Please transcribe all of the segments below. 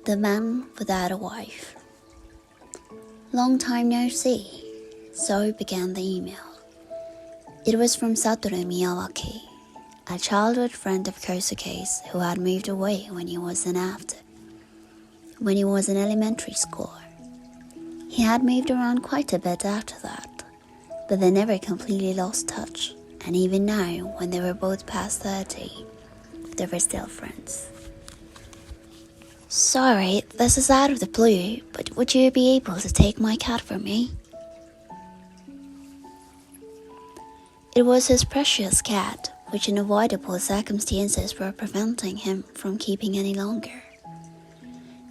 The Man Without a Wife. Long time no see, so began the email. It was from Satoru Miyawaki, a childhood friend of Kosuke's who had moved away when he was in elementary school. He had moved around quite a bit after that, but they never completely lost touch, and even now, when they were both past 30, they were still friends. Sorry, this is out of the blue, but would you be able to take my cat from me? It was his precious cat, which in avoidable circumstances were preventing him from keeping any longer.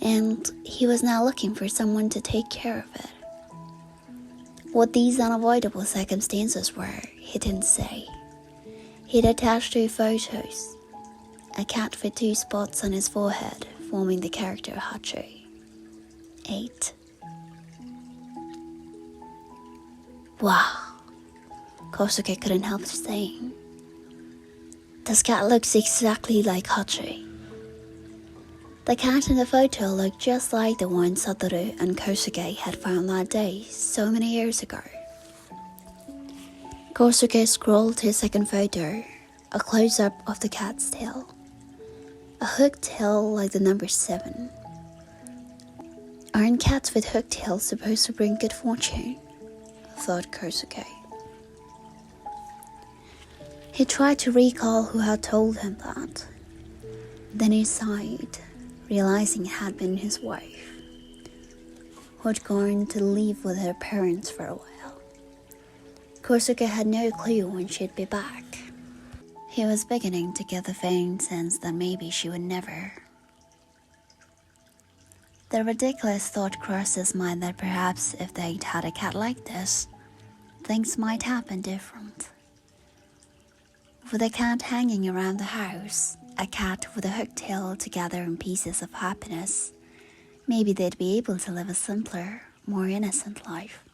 And he was now looking for someone to take care of it. What these unavoidable circumstances were, he didn't say. He'd attached 2 photos, a cat with 2 spots on his forehead, forming the character Hachi. 8. Wow, Kosuke couldn't help saying. This cat looks exactly like Hachi. The cat in the photo looked just like the one Satoru and Kosuke had found that day so many years ago. Kosuke scrolled to his second photo, a close-up of the cat's tail. A hooked tail like the number 7. Aren't cats with hooked tails supposed to bring good fortune? Thought Kosuke. He tried to recall who had told him that. Then he sighed, realizing it had been his wife, who'd gone to live with her parents for a while. Kosuke had no clue when she'd be back. He was beginning to get the faint sense that maybe she would never. The ridiculous thought crossed his mind that perhaps if they'd had a cat like this, things might have been different. With a cat hanging around the house, a cat with a hooked tail to gather in pieces of happiness, maybe they'd be able to live a simpler, more innocent life,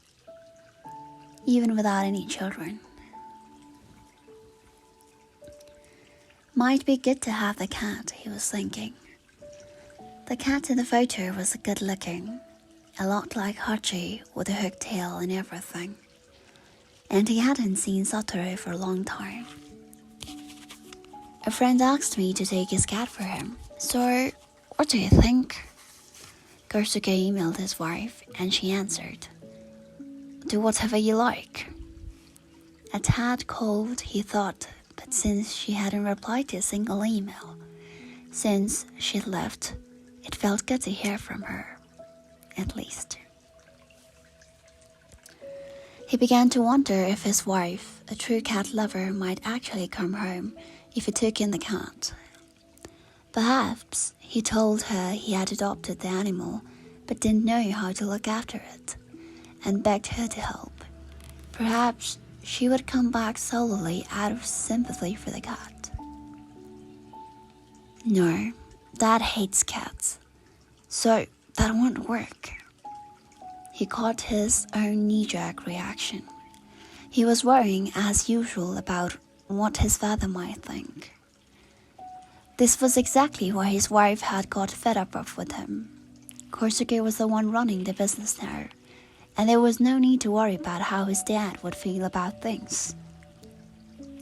even without any children. Might be good to have the cat, he was thinking. The cat in the photo was good looking, a lot like Hachi with a hooked tail and everything. And he hadn't seen Satoru for a long time. A friend asked me to take his cat for him, so what do you think? Kosuke emailed his wife, and she answered, Do whatever you like. A tad cold, he thought, but since she hadn't replied to a single email, since she'd left, it felt good to hear from her, at least. He began to wonder if his wife, a true cat lover, might actually come home if he took in the cat. Perhaps he told her he had adopted the animal but didn't know how to look after it, and begged her to help. Perhaps she would come back solely out of sympathy for the cat. No, Dad hates cats, so that won't work. He caught his own knee-jerk reaction. He was worrying as usual about what his father might think. This was exactly why his wife had got fed up with him. Kosuke was the one running the business now, and there was no need to worry about how his dad would feel about things.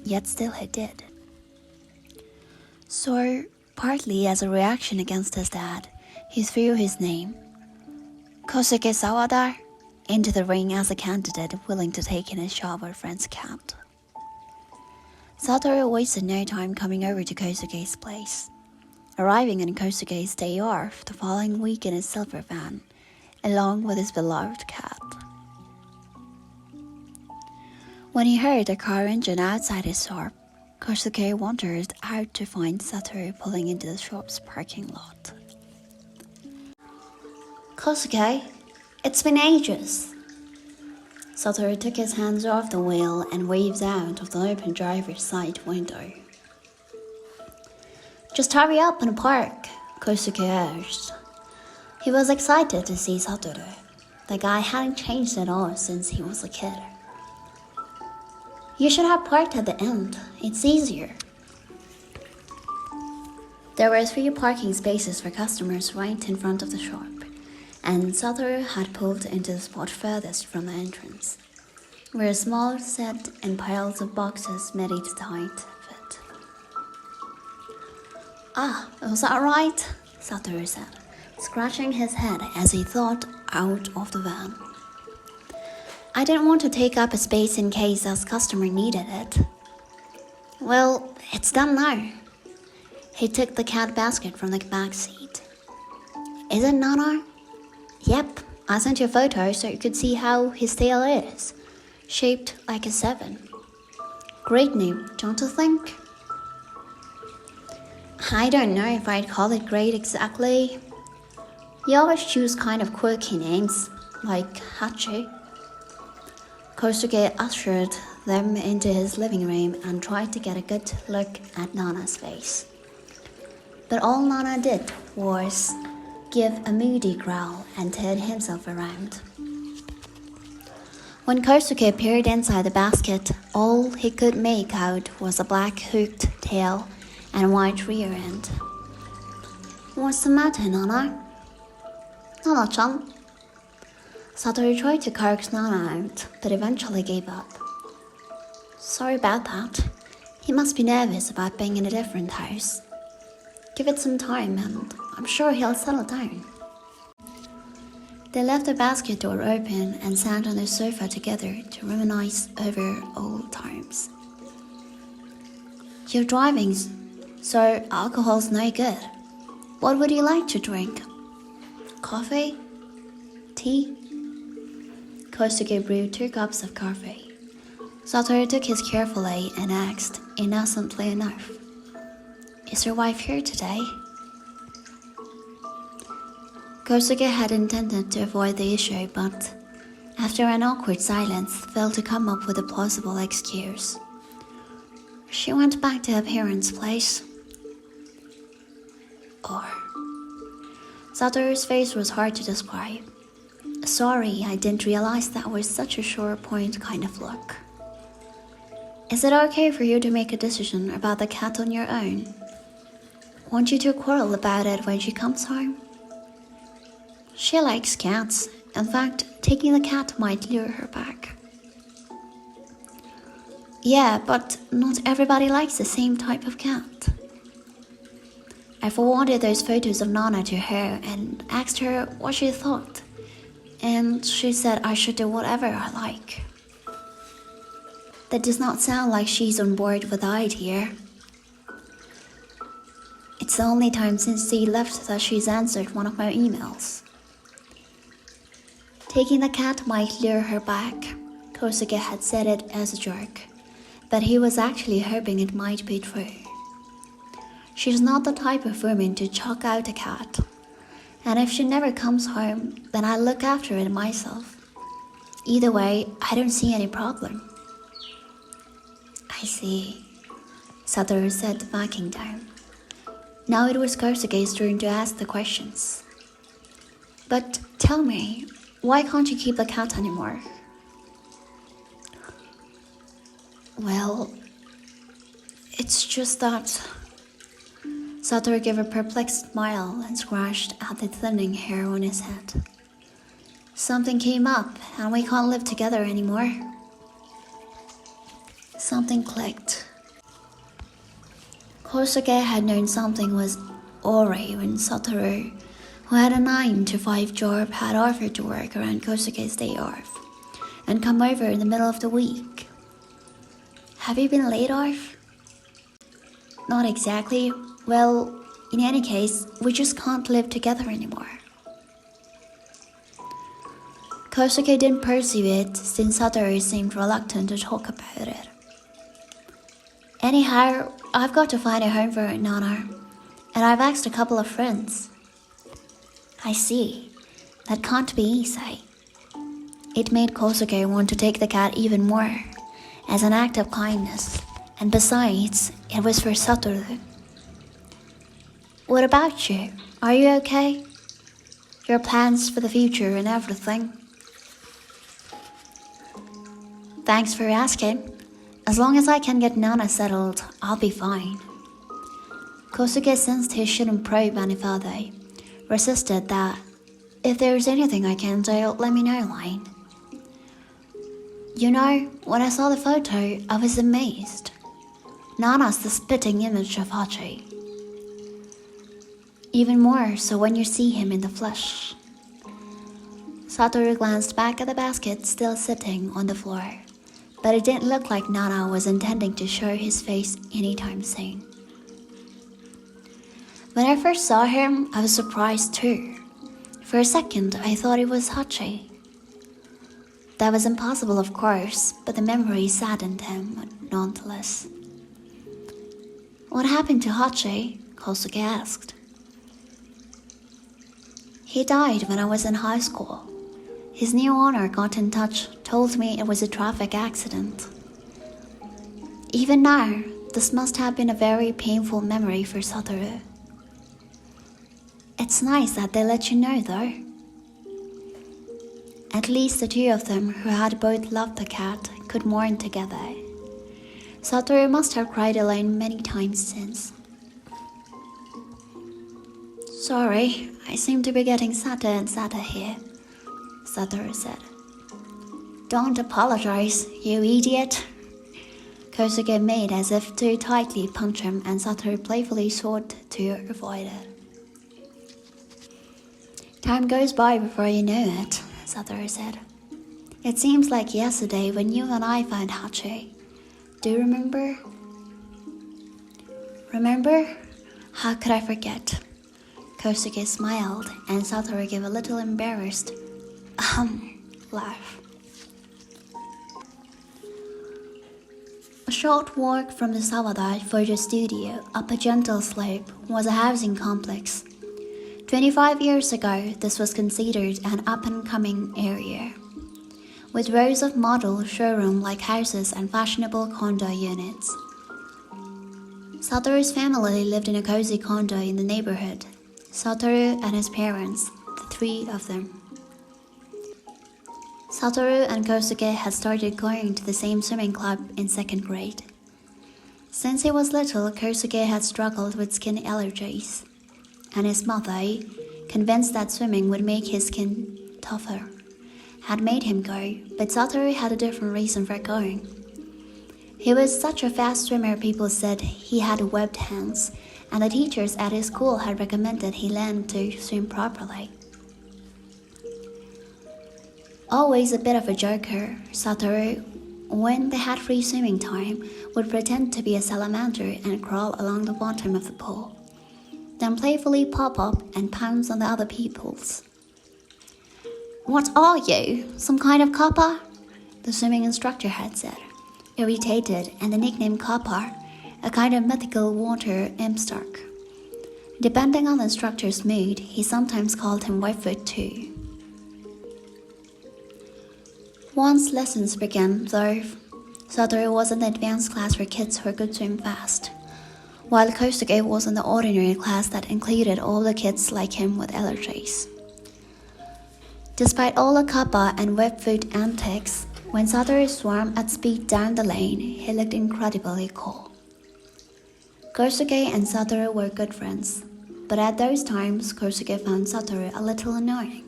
Yet still he did. So, partly as a reaction against his dad, he threw his name, Kosuke Sawada, into the ring as a candidate willing to take in his childhood friend's cat. Satoru wasted no time coming over to Kosuke's place, arriving on Kosuke's day off the following week in his silver van, along with his beloved cat. When he heard a car engine outside his shop, Kosuke wandered out to find Satoru pulling into the shop's parking lot. Kosuke, it's been ages. Satoru took his hands off the wheel and waved out of the open driver's side window. Just hurry up and park, Kosuke urged. He was excited to see Satoru. The guy hadn't changed at all since he was a kid. You should have parked at the end. It's easier. There were 3 parking spaces for customers right in front of the shop, and Satoru had pulled into the spot furthest from the entrance, where a small set and piles of boxes met its tight fit. "Ah, was that right?" Satoru said, scratching his head as he thought out of the van. "I didn't want to take up a space in case us customer needed it." "Well, it's done now." He took the cat basket from the back seat. "Is it Nana?" "Yep, I sent you a photo so you could see how his tail is. Shaped like a 7. Great name, don't you think?" "I don't know if I'd call it great exactly. You always choose kind of quirky names, like Hachi." Kosuke ushered them into his living room and tried to get a good look at Nana's face. But all Nana did was give a moody growl and turn himself around. When Kosuke peered inside the basket, all he could make out was a black hooked tail and white rear end. "What's the matter, Nana?" "Nana-chan." Satoru tried to coax Nana out, but eventually gave up. "Sorry about that. He must be nervous about being in a different house. Give it some time and I'm sure he'll settle down." They left the basket door open and sat on the sofa together to reminisce over old times. "You're driving, so alcohol's no good. What would you like to drink? Coffee? Tea?" Kosuke brewed 2 cups of coffee. Satoru took his carefully and asked, innocently enough, "Is your wife here today?" Kosuke had intended to avoid the issue, but after an awkward silence, failed to come up with a plausible excuse. "She went back to her parents' place." Or Satoru's face was hard to describe. "Sorry, I didn't realize that was such a sure point kind of look. Is it okay for you to make a decision about the cat on your own? Want you to quarrel about it when she comes home?" "She likes cats. In fact, taking the cat might lure her back." "Yeah, but not everybody likes the same type of cat." I forwarded those photos of Nana to her and asked her what she thought, and she said I should do whatever I like. That does not sound like she's on board with the idea. It's the only time since she left that she's answered one of my emails. Taking the cat might lure her back. Kosuke had said it as a joke, but he was actually hoping it might be true. She's not the type of woman to chuck out a cat, and if she never comes home, then I'll look after it myself. Either way, I don't see any problem. I see, Satoru said, backing down. Now it was Kosuke's turn to ask the questions. But tell me, why can't you keep the cat anymore? Well, it's just that... Satoru gave a perplexed smile and scratched at the thinning hair on his head. Something came up and we can't live together anymore. Something clicked. Kosuke had known something was awry when Satoru, who had a 9-to-5 job, had offered to work around Kosuke's day off and come over in the middle of the week. Have you been laid off? Not exactly. Well, in any case, we just can't live together anymore. Kosuke didn't pursue it since Satoru seemed reluctant to talk about it. Anyhow, I've got to find a home for Nana, and I've asked a couple of friends. I see. That can't be easy. It made Kosuke want to take the cat even more, as an act of kindness, and besides, it was for Satoru. What about you? Are you okay? Your plans for the future and everything? Thanks for asking. As long as I can get Nana settled, I'll be fine. Kosuke sensed he shouldn't probe any further, resisted that, "If there's anything I can do, let me know," line. "You know, when I saw the photo, I was amazed. Nana's the spitting image of Hachi. Even more so when you see him in the flesh." Satoru glanced back at the basket still sitting on the floor, but it didn't look like Nana was intending to show his face anytime soon. "When I first saw him, I was surprised too. For a second, I thought it was Hachi. That was impossible, of course, but the memory saddened him nonetheless." "What happened to Hachi?" Kosuke asked. "He died when I was in high school. His new owner got in touch, told me it was a traffic accident. Even now, this must have been a very painful memory for Satoru. It's nice that they let you know, though. At least the two of them, who had both loved the cat, could mourn together. Satoru must have cried alone many times since." "Sorry, I seem to be getting sadder and sadder here," Satoru said. "Don't apologize, you idiot." Kosuke made as if to tightly punch him, and Satoru playfully sought to avoid it. "Time goes by before you know it," Satoru said. "It seems like yesterday when you and I found Hachi. Do you remember?" "Remember? How could I forget?" Kosuke smiled, and Satoru gave a little embarrassed laugh. A short walk from the Sawada photo studio up a gentle slope was a housing complex. 25 years ago, this was considered an up-and-coming area, with rows of model showroom-like houses and fashionable condo units. Satoru's family lived in a cozy condo in the neighborhood. Satoru and his parents, the three of them. Satoru and Kosuke had started going to the same swimming club in 2nd grade. Since he was little, Kosuke had struggled with skin allergies, and his mother, convinced that swimming would make his skin tougher, had made him go, but Satoru had a different reason for going. He was such a fast swimmer, people said he had webbed hands, and the teachers at his school had recommended he learn to swim properly. Always a bit of a joker, Satoru, when they had free swimming time, would pretend to be a salamander and crawl along the bottom of the pool, then playfully pop up and pounce on the other pupils. "What are you, some kind of copper?" the swimming instructor had said, irritated, and the nickname Copper, a kind of mythical water imp stuck. Depending on the instructor's mood, he sometimes called him Whitefoot too. Once lessons began, though, Satoru was in the advanced class for kids who could swim fast, while Kosuke was in the ordinary class that included all the kids like him with allergies. Despite all the kappa and webfoot antics, when Satoru swam at speed down the lane, he looked incredibly cool. Kosuke and Satoru were good friends, but at those times Kosuke found Satoru a little annoying.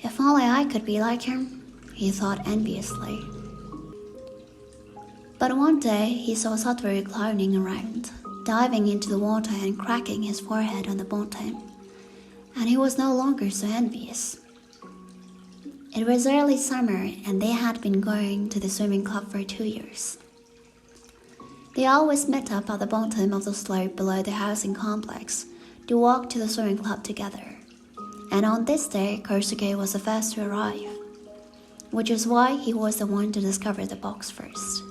If only I could be like him, he thought enviously. But one day he saw Satoru clowning around, diving into the water and cracking his forehead on the bottom, and he was no longer so envious. It was early summer and they had been going to the swimming club for 2 years. They always met up at the bottom of the slope below the housing complex to walk to the swimming club together. And on this day, Kosuke was the first to arrive, which is why he was the one to discover the box first.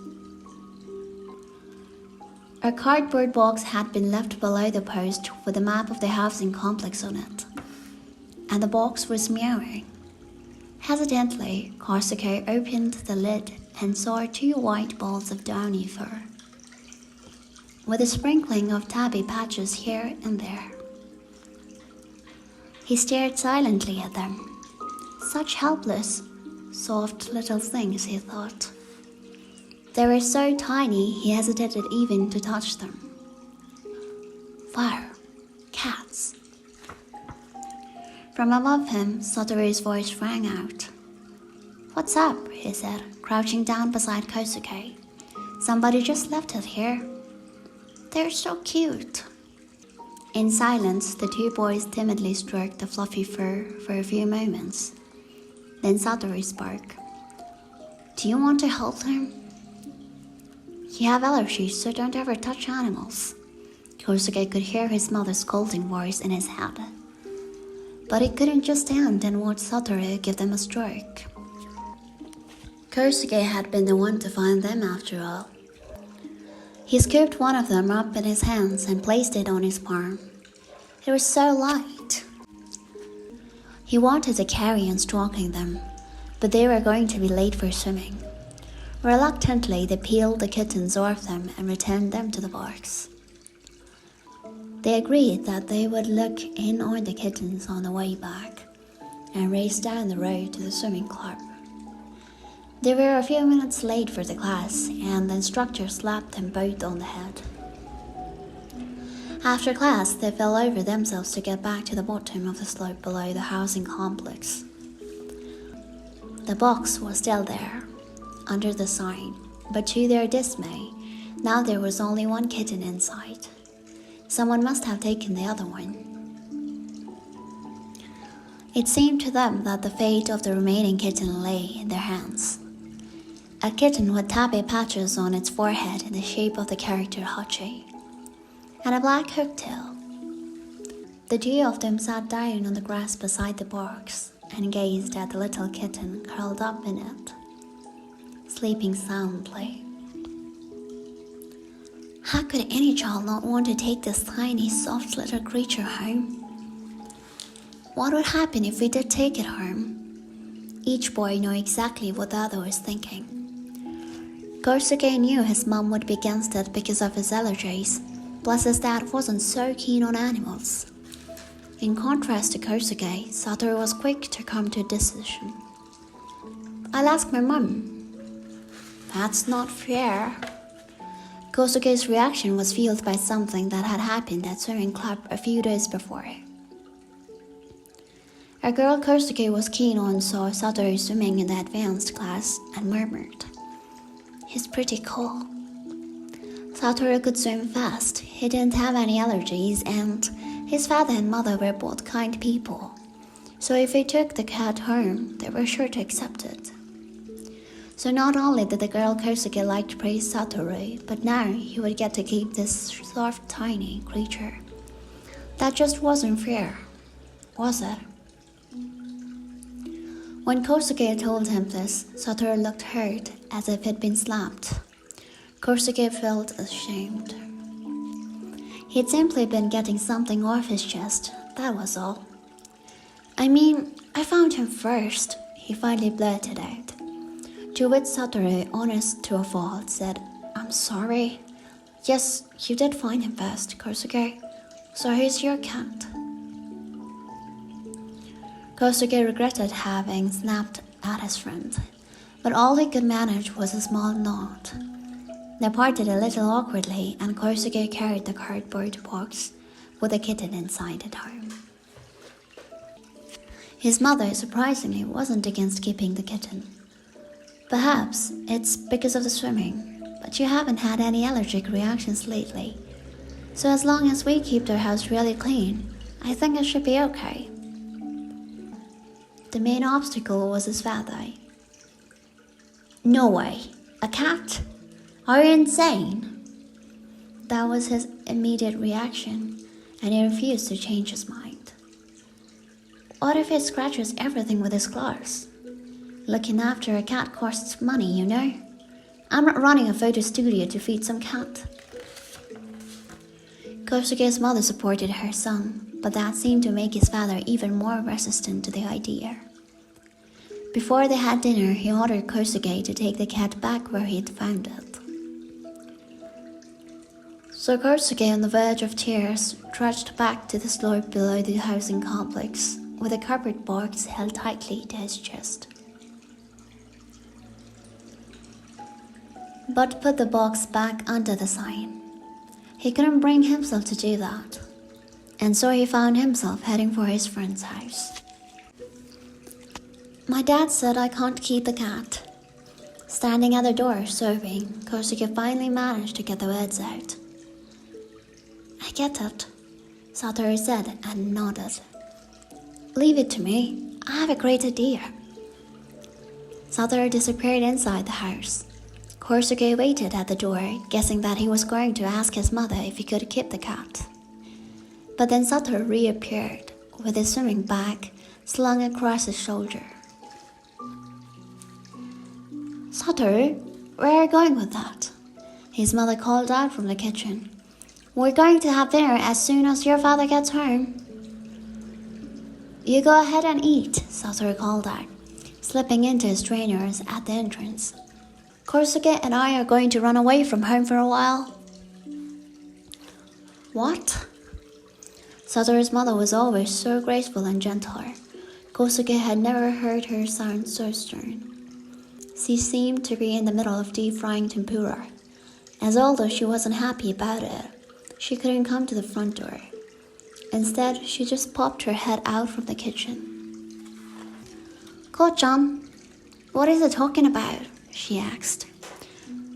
A cardboard box had been left below the post with a map of the housing complex on it, and the box was meowing. Hesitantly, Kosuke opened the lid and saw 2 white balls of downy fur, with a sprinkling of tabby patches here and there. He stared silently at them. Such helpless, soft little things, he thought. They were so tiny he hesitated even to touch them. Fire! Cats! From above him, Satoru's voice rang out. What's up? He said, crouching down beside Kosuke. Somebody just left it here. They're so cute. In silence, the two boys timidly stroked the fluffy fur for a few moments. Then Satoru spoke. Do you want to hold him? You have allergies, so don't ever touch animals. Kosuke could hear his mother's scolding voice in his head. But he couldn't just stand and watch Satoru give them a stroke. Kosuke had been the one to find them after all. He scooped one of them up in his hands and placed it on his palm. It was so light. He wanted to carry on stroking them, but they were going to be late for swimming. Reluctantly, they peeled the kittens off them and returned them to the box. They agreed that they would look in on the kittens on the way back and raced down the road to the swimming club. They were a few minutes late for the class, and the instructor slapped them both on the head. After class, they fell over themselves to get back to the bottom of the slope below the housing complex. The box was still there, under the sign, but to their dismay, now there was only one kitten inside. Someone must have taken the other one. It seemed to them that the fate of the remaining kitten lay in their hands. A kitten with tabby patches on its forehead in the shape of the character Hachi, and a black hooktail. The two of them sat down on the grass beside the box and gazed at the little kitten curled up in it, sleeping soundly. How could any child not want to take this tiny, soft little creature home? What would happen if we did take it home? Each boy knew exactly what the other was thinking. Kosuke knew his mom would be against it because of his allergies, plus his dad wasn't so keen on animals. In contrast to Kosuke, Satoru was quick to come to a decision. I'll ask my mom. That's not fair. Kosuke's reaction was fueled by something that had happened at swimming club a few days before. A girl Kosuke was keen on saw Satoru swimming in the advanced class and murmured, He's pretty cool. Satoru could swim fast, he didn't have any allergies, and his father and mother were both kind people. So if he took the cat home, they were sure to accept it. So not only did the girl Kosuke like to praise Satoru, but now he would get to keep this soft, tiny creature. That just wasn't fair, was it? When Kosuke told him this, Satoru looked hurt, as if he'd been slapped. Kosuke felt ashamed. He'd simply been getting something off his chest, that was all. I mean, I found him first, he finally blurted out. To which Satoru, honest to a fault, said, I'm sorry. Yes, you did find him first, Kosuke. So here's your cat. Kosuke regretted having snapped at his friend, but all he could manage was a small nod. They parted a little awkwardly, and Kosuke carried the cardboard box with the kitten inside it home. His mother, surprisingly, wasn't against keeping the kitten. Perhaps it's because of the swimming, but you haven't had any allergic reactions lately. So as long as we keep their house really clean, I think it should be okay. The main obstacle was his father. No way, a cat? Are you insane? That was his immediate reaction, and he refused to change his mind. What if he scratches everything with his claws? Looking after a cat costs money, you know. I'm not running a photo studio to feed some cat. Kosuke's mother supported her son, but that seemed to make his father even more resistant to the idea. Before they had dinner, he ordered Kosuke to take the cat back where he had found it. So Kosuke, on the verge of tears, trudged back to the slope below the housing complex, with a cardboard box held tightly to his chest. But put the box back under the sign. He couldn't bring himself to do that. and so he found himself heading for his friend's house. My dad said I can't keep the cat. Standing at the door, sobbing, Kosuke finally managed to get the words out. I get it, Satoru said and nodded. Leave it to me. I have a great idea. Satoru disappeared inside the house. Kosuke waited at the door, guessing that he was going to ask his mother if he could keep the cat. But then Satoru reappeared, with his swimming bag slung across his shoulder. Satoru, where are you going with that? His mother called out from the kitchen. We're going to have dinner as soon as your father gets home. You go ahead and eat, Satoru called out, slipping into his trainers at the entrance. Kosuke and I are going to run away from home for a while. What? Satoru's mother was always so graceful and gentle. Kosuke had never heard her sound so stern. She seemed to be in the middle of deep frying tempura, as although she wasn't happy about it, she couldn't come to the front door. Instead, she just popped her head out from the kitchen. Ko-chan, what is it talking about? She asked.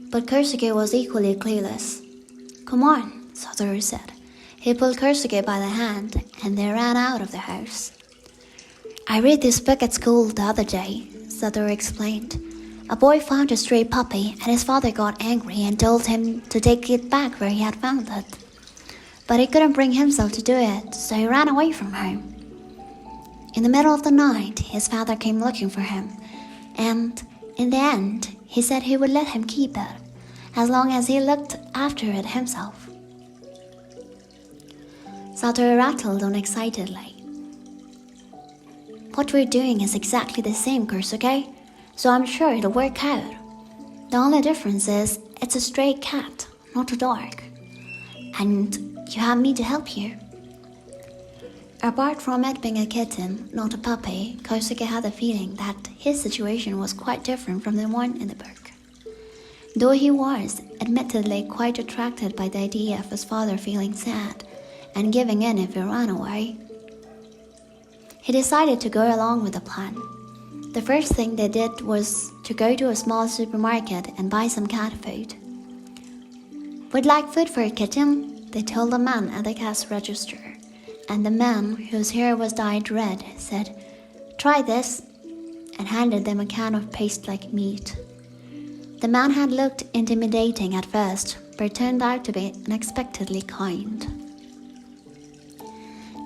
But Kosuke was equally clueless. Come on, Satoru said. He pulled Kosuke by the hand, and they ran out of the house. I read this book at school the other day, Satoru explained. A boy found a stray puppy, and his father got angry and told him to take it back where he had found it. But he couldn't bring himself to do it, so he ran away from home. In the middle of the night, his father came looking for him, and in the end, he said he would let him keep it, as long as he looked after it himself. Satoru rattled on excitedly. What we're doing is exactly the same, Kosuke, so I'm sure it'll work out. The only difference is it's a stray cat, not a dog. And you have me to help you. Apart from it being a kitten, not a puppy, Kosuke had the feeling that his situation was quite different from the one in the book. Though he was, admittedly, quite attracted by the idea of his father feeling sad and giving in if he ran away, he decided to go along with the plan. The first thing they did was to go to a small supermarket and buy some cat food. Would like food for a kitten? They told the man at the cash register, and the man, whose hair was dyed red, said, Try this, and handed them a can of paste-like meat. The man had looked intimidating at first, but turned out to be unexpectedly kind.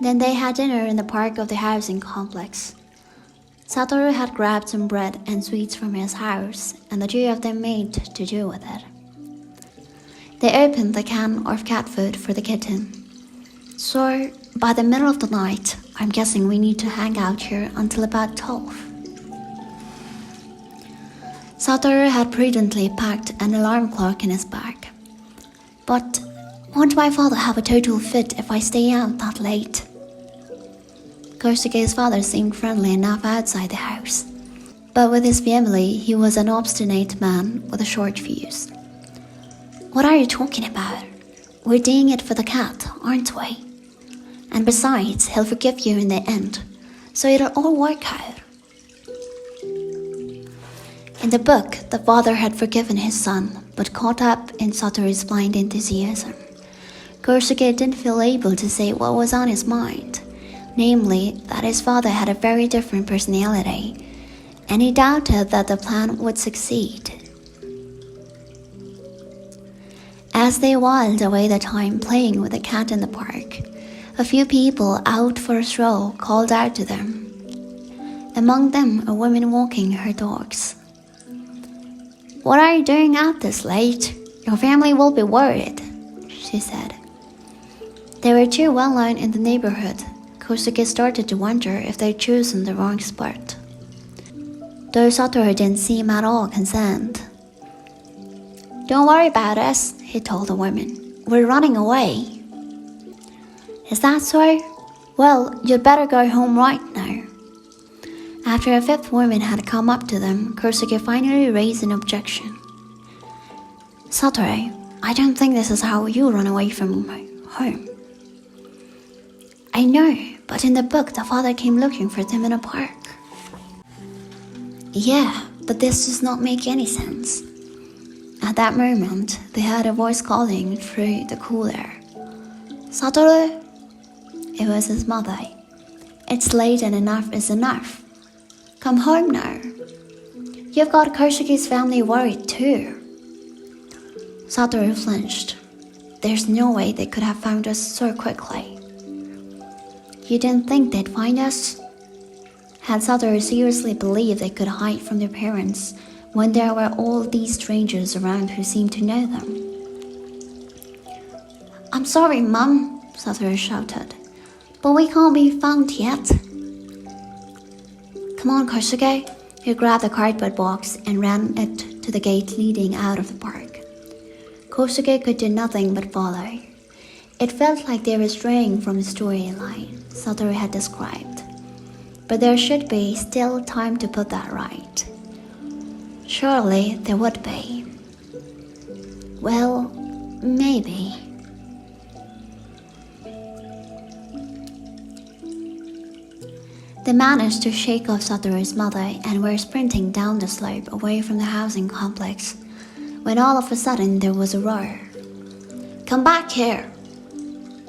Then they had dinner in the park of the housing complex. Satoru had grabbed some bread and sweets from his house, and the two of them made to do with it. They opened the can of cat food for the kitten. So, by the middle of the night, I'm guessing we need to hang out here until about 12. Satoru had prudently packed an alarm clock in his bag. But won't my father have a total fit if I stay out that late? Kosuke's father seemed friendly enough outside the house, but with his family, he was an obstinate man with a short fuse. What are you talking about? We're doing it for the cat, aren't we? And besides, he'll forgive you in the end, so it'll all work out. In the book, the father had forgiven his son, but caught up in Satoru's blind enthusiasm, Kosuke didn't feel able to say what was on his mind. Namely, that his father had a very different personality, and he doubted that the plan would succeed. As they whiled away the time playing with the cat in the park, a few people out for a stroll called out to them. Among them, a woman walking her dogs. What are you doing out this late? Your family will be worried, she said. They were too well known in the neighborhood. Kosuke started to wonder if they'd chosen the wrong spot. Though Satoru didn't seem at all concerned. Don't worry about us, he told the woman. We're running away. Is that so? Well, you'd better go home right now. After a fifth woman had come up to them, Kosuke finally raised an objection. Satoru, I don't think this is how you run away from home. I know, but in the book the father came looking for them in a park. Yeah, but this does not make any sense. At that moment, they heard a voice calling through the cool air. Satoru? It was his mother. It's late and enough is enough. Come home now. You've got Kosuke's family worried too. Satoru flinched. There's no way they could have found us so quickly. You didn't think they'd find us? Had Satoru seriously believed they could hide from their parents when there were all these strangers around who seemed to know them? I'm sorry, Mum, Satoru shouted, but we can't be found yet. Come on, Kosuke. He grabbed the cardboard box and ran it to the gate leading out of the park. Kosuke could do nothing but follow. It felt like they were straying from the storyline Satoru had described, but there should be still time to put that right. Surely there would be. Well, maybe. They managed to shake off Satoru's mother and were sprinting down the slope away from the housing complex when all of a sudden there was a roar. Come back here!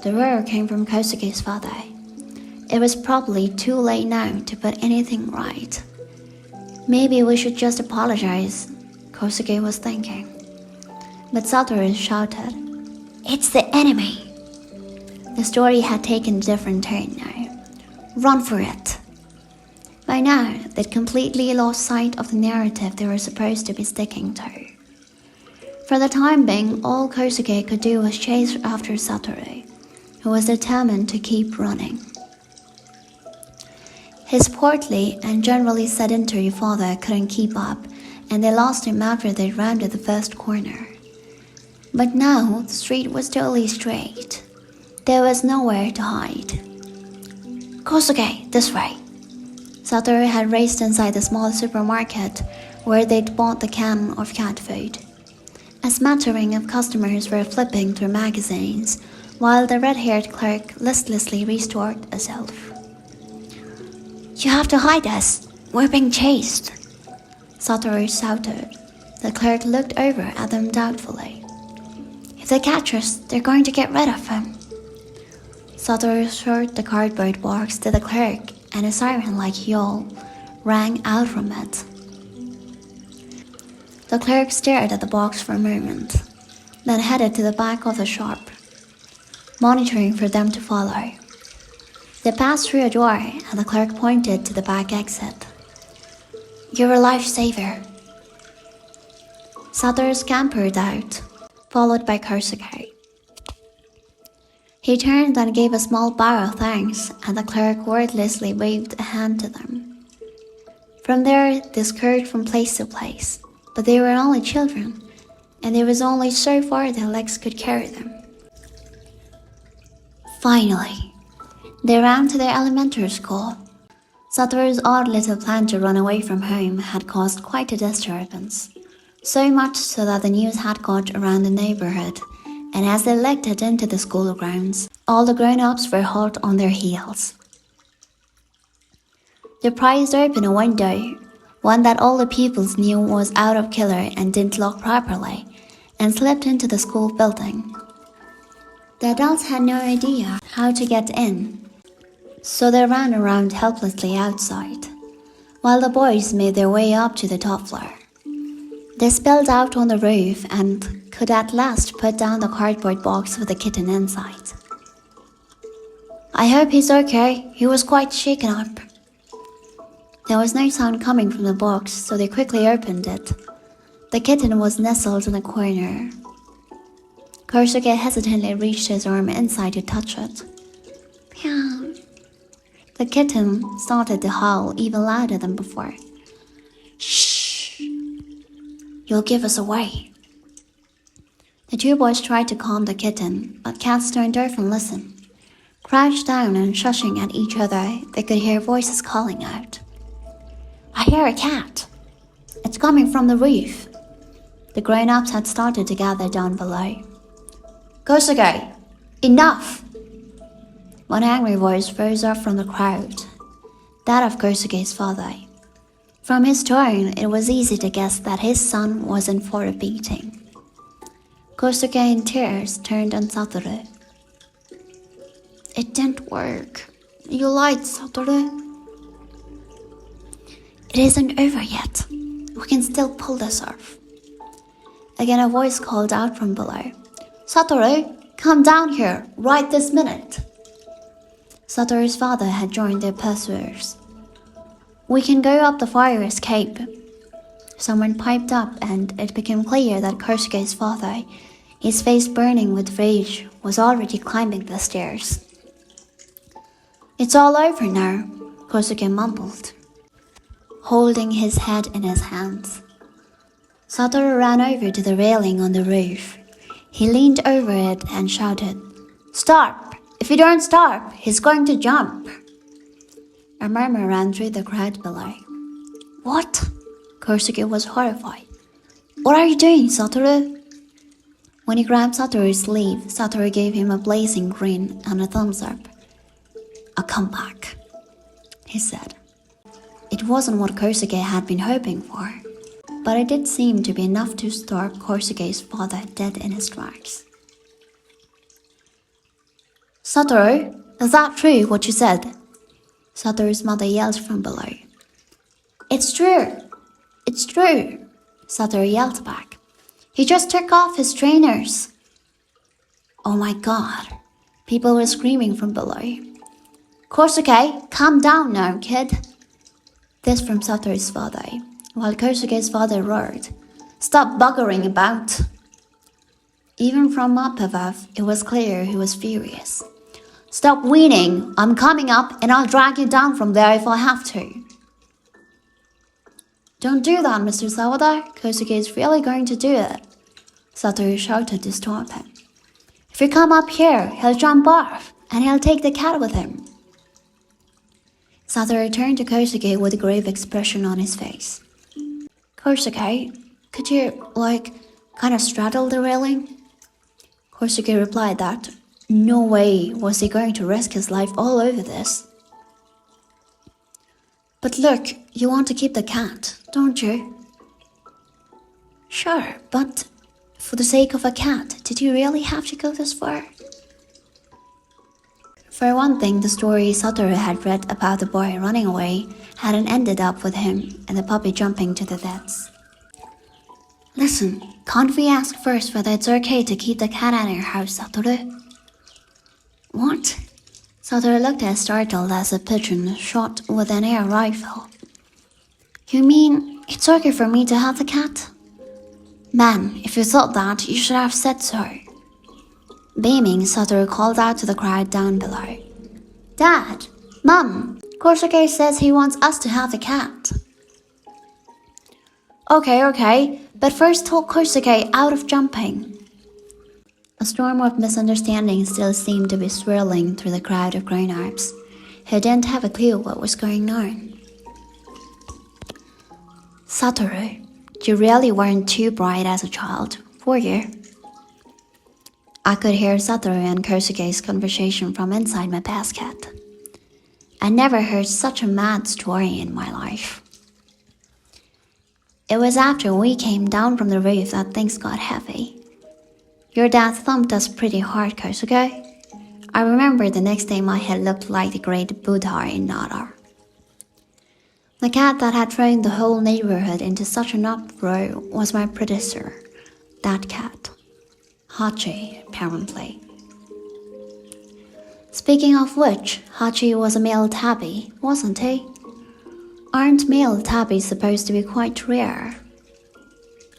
The roar came from Kosuke's father. It was probably too late now to put anything right. Maybe we should just apologize, Kosuke was thinking. But Satoru shouted, It's the enemy! The story had taken a different turn now. Run for it! By now, they'd completely lost sight of the narrative they were supposed to be sticking to. For the time being, all Kosuke could do was chase after Satoru, who was determined to keep running. His portly and generally sedentary father couldn't keep up, and they lost him after they rounded the first corner. But now the street was totally straight. There was nowhere to hide. Kosuke, this way! Satoru had raced inside the small supermarket where they'd bought the can of cat food. A smattering of customers were flipping through magazines, while the red-haired clerk listlessly restored herself. You have to hide us! We're being chased! Satoru shouted. The clerk looked over at them doubtfully. If they catch us, they're going to get rid of him. Satoru showed the cardboard box to the clerk, and a siren-like yawl rang out from it. The clerk stared at the box for a moment, then headed to the back of the shop, monitoring for them to follow. They passed through a door, and the clerk pointed to the back exit. You're a lifesaver. Satoru scampered out, followed by Kosuke. He turned and gave a small bow of thanks, and the clerk wordlessly waved a hand to them. From there, they scurried from place to place, but they were only children, and there was only so far their legs could carry them. Finally, they ran to their elementary school. Satoru's odd little plan to run away from home had caused quite a disturbance, so much so that the news had got around the neighborhood, and as they legged it into the school grounds, all the grown-ups were hot on their heels. They prized open a window, one that all the pupils knew was out of killer and didn't lock properly, and slipped into the school building. The adults had no idea how to get in, so they ran around helplessly outside, while the boys made their way up to the top floor. They spilled out on the roof and could at last put down the cardboard box with the kitten inside. I hope he's okay. He was quite shaken up. There was no sound coming from the box, so they quickly opened it. The kitten was nestled in a corner. Kosuke hesitantly reached his arm inside to touch it. Meow. The kitten started to howl even louder than before. Shh! You'll give us away. The two boys tried to calm the kitten, but cats don't often listen. Crouched down and shushing at each other, they could hear voices calling out. I hear a cat. It's coming from the roof. The grown-ups had started to gather down below. Kosuke, enough! One angry voice rose up from the crowd, that of Kosuke's father. From his tone, it was easy to guess that his son was in for a beating. Kosuke in tears turned on Satoru. It didn't work. You lied, Satoru. It isn't over yet. We can still pull this off. Again a voice called out from below. Satoru, come down here, right this minute. Satoru's father had joined their pursuers. We can go up the fire escape. Someone piped up and it became clear that Kosuke's father, his face burning with rage, was already climbing the stairs. It's all over now, Kosuke mumbled, holding his head in his hands. Satoru ran over to the railing on the roof. He leaned over it and shouted, Stop! If you don't stop, he's going to jump. A murmur ran through the crowd below. What? Kosuke was horrified. What are you doing, Satoru? When he grabbed Satoru's sleeve, Satoru gave him a blazing grin and a thumbs up. A comeback, he said. It wasn't what Kosuke had been hoping for, but it did seem to be enough to stop Kosuke's father dead in his tracks. Satoru, is that true what you said? Satoru's mother yelled from below. It's true. It's true, Satoru yelled back. He just took off his trainers. Oh my god, people were screaming from below. Kosuke, calm down now, kid. This from Satoru's father, while Kosuke's father roared, Stop buggering about. Even from up above, it was clear he was furious. Stop whining, I'm coming up and I'll drag you down from there if I have to. Don't do that, Mr. Sawada. Kosuke is really going to do it. Satoru shouted to stop him. If you come up here, he'll jump off and he'll take the cat with him. Satoru turned to Kosuke with a grave expression on his face. Kosuke, could you, kind of straddle the railing? Kosuke replied that no way was he going to risk his life all over this. But look, you want to keep the cat, don't you? Sure, but for the sake of a cat, did you really have to go this far? For one thing, the story Satoru had read about the boy running away hadn't ended up with him and the puppy jumping to the vets. Listen, can't we ask first whether it's okay to keep the cat at our house, Satoru? What? Satoru looked as startled as a pigeon shot with an air rifle. You mean it's okay for me to have the cat? Man, if you thought that, you should have said so. Beaming, Satoru called out to the crowd down below. Dad! Mum! Kosuke says he wants us to have the cat. Okay, but first talk Kosuke out of jumping. A storm of misunderstanding still seemed to be swirling through the crowd of grown-ups, who didn't have a clue what was going on. Satoru, you really weren't too bright as a child, were you? I could hear Satoru and Kosuke's conversation from inside my basket. I never heard such a mad story in my life. It was after we came down from the roof that things got heavy. Your dad thumped us pretty hard, Kosuke. I remember the next day my head looked like the great Buddha in Nara. The cat that had thrown the whole neighborhood into such an uproar was my predecessor, that cat. Hachi, apparently. Speaking of which, Hachi was a male tabby, wasn't he? Aren't male tabbies supposed to be quite rare?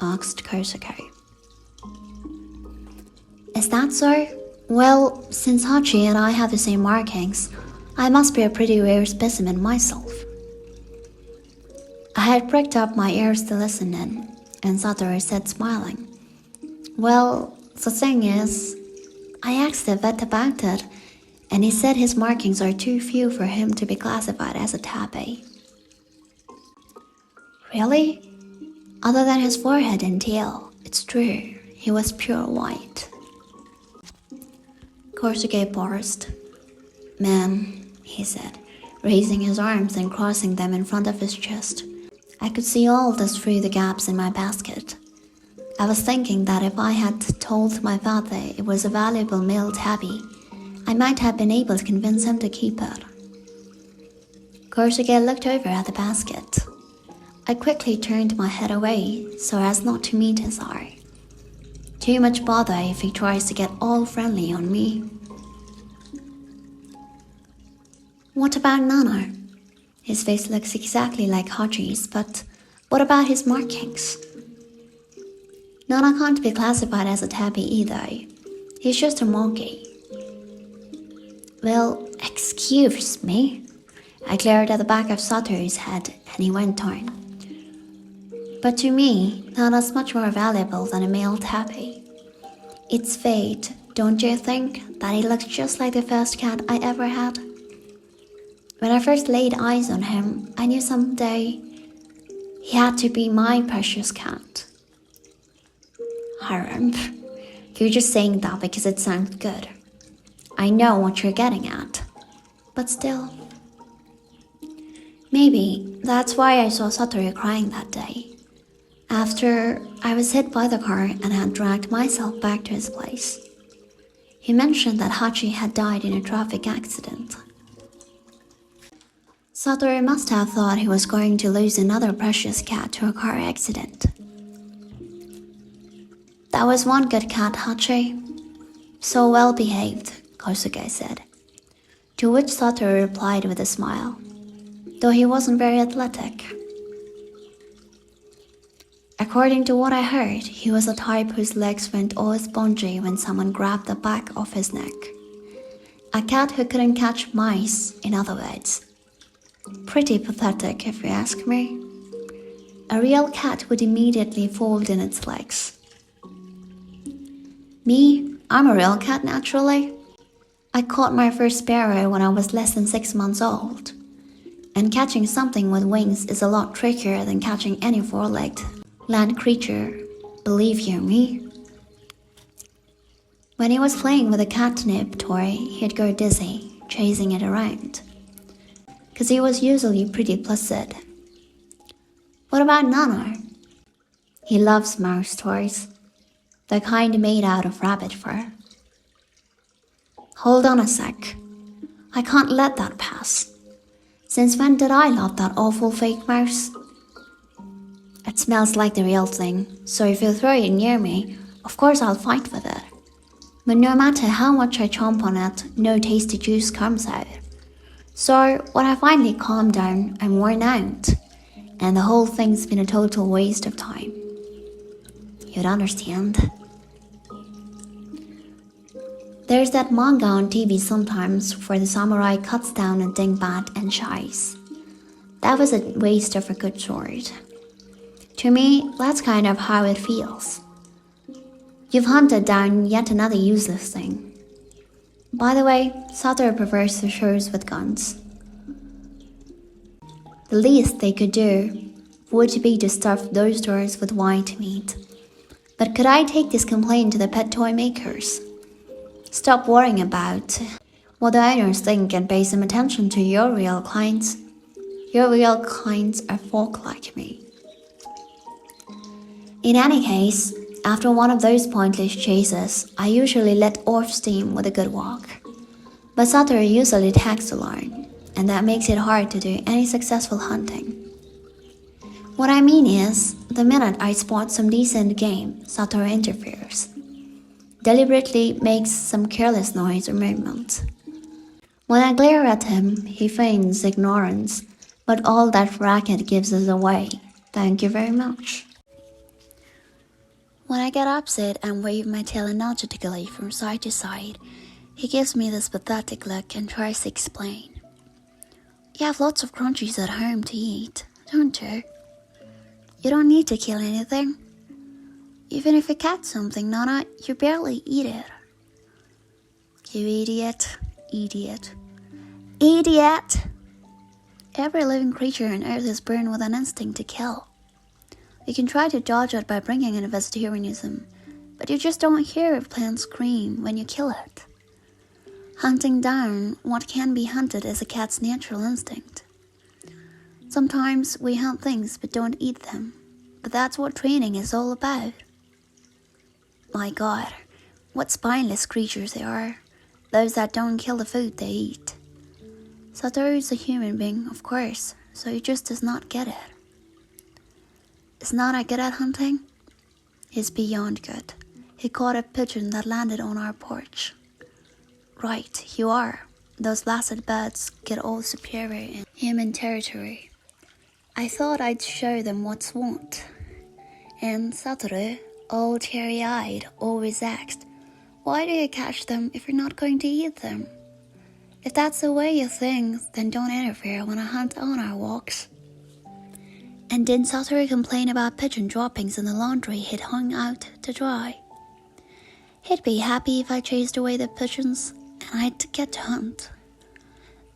Asked Kosuke. Is that so? Well, since Hachi and I have the same markings, I must be a pretty rare specimen myself. I had pricked up my ears to listen in, and Satoru said smiling. Well, the thing is, I asked the vet about it, and he said his markings are too few for him to be classified as a tabby. Really? Other than his forehead and tail, it's true, he was pure white. Kosuke paused. Man, he said, raising his arms and crossing them in front of his chest. I could see all this through the gaps in my basket. I was thinking that if I had told my father it was a valuable male tabby, I might have been able to convince him to keep it. Kosuke looked over at the basket. I quickly turned my head away so as not to meet his eye. Too much bother if he tries to get all friendly on me. What about Nana? His face looks exactly like Hachi's, but what about his markings? Nana can't be classified as a tabby either. He's just a monkey. Well, excuse me. I glared at the back of Satoru's head and he went on. But to me, Nana's much more valuable than a male tabby. It's fate, don't you think, that he looks just like the first cat I ever had? When I first laid eyes on him, I knew someday he had to be my precious cat. Harumph, you're just saying that because it sounds good. I know what you're getting at, but still. Maybe that's why I saw Satoru crying that day. After I was hit by the car and had dragged myself back to his place. He mentioned that Hachi had died in a traffic accident. Satoru must have thought he was going to lose another precious cat to a car accident. That was one good cat, Hachi. So well behaved, Kosuke said. To which Satoru replied with a smile, though he wasn't very athletic. According to what I heard, he was a type whose legs went all spongy when someone grabbed the back of his neck. A cat who couldn't catch mice, in other words. Pretty pathetic, if you ask me. A real cat would immediately fold in its legs. Me, I'm a real cat naturally. I caught my first sparrow when I was less than 6 months old. And catching something with wings is a lot trickier than catching any four-legged land creature, believe you me. When he was playing with a catnip toy, he'd go dizzy, chasing it around. Cause he was usually pretty placid. What about Nana? He loves mouse toys, the kind made out of rabbit fur. Hold on a sec. I can't let that pass. Since when did I love that awful fake mouse? It smells like the real thing, so if you throw it near me, of course I'll fight with it. But no matter how much I chomp on it, no tasty juice comes out. So when I finally calm down, I'm worn out, and the whole thing's been a total waste of time. You'd understand. There's that manga on TV sometimes where the samurai cuts down a dingbat and shies. That was a waste of a good sword. To me, that's kind of how it feels. You've hunted down yet another useless thing. By the way, Satoru prefers the shows with guns. The least they could do would be to stuff those doors with white meat. But could I take this complaint to the pet toy makers? Stop worrying about what the owners think and pay some attention to your real clients. Your real clients are folk like me. In any case, after one of those pointless chases, I usually let off steam with a good walk. But Satoru usually tags along, and that makes it hard to do any successful hunting. What I mean is, the minute I spot some decent game, Satoru interferes. Deliberately makes some careless noise or movement. When I glare at him, he feigns ignorance, but all that racket gives us away. Thank you very much. When I get upset and wave my tail energetically from side to side, he gives me this pathetic look and tries to explain. You have lots of crunchies at home to eat, don't you? You don't need to kill anything. Even if you catch something, Nana, you barely eat it. You idiot, idiot, idiot! Every living creature on Earth is born with an instinct to kill. You can try to dodge it by bringing in vegetarianism, but you just don't hear a plant scream when you kill it. Hunting down what can be hunted is a cat's natural instinct. Sometimes we hunt things but don't eat them, but that's what training is all about. My God, what spineless creatures they are, those that don't kill the food they eat. Satoru is a human being, of course, so he just does not get it. Is Nana good at hunting? He's beyond good. He caught a pigeon that landed on our porch. Right, you are. Those blasted birds get all superior in human territory. I thought I'd show them what's what. And Satoru, all teary-eyed, always asked, "Why do you catch them if you're not going to eat them? If that's the way you think, then don't interfere when I hunt on our walks." And didn't Satoru complain about pigeon droppings in the laundry he'd hung out to dry? He'd be happy if I chased away the pigeons, and I'd get to hunt.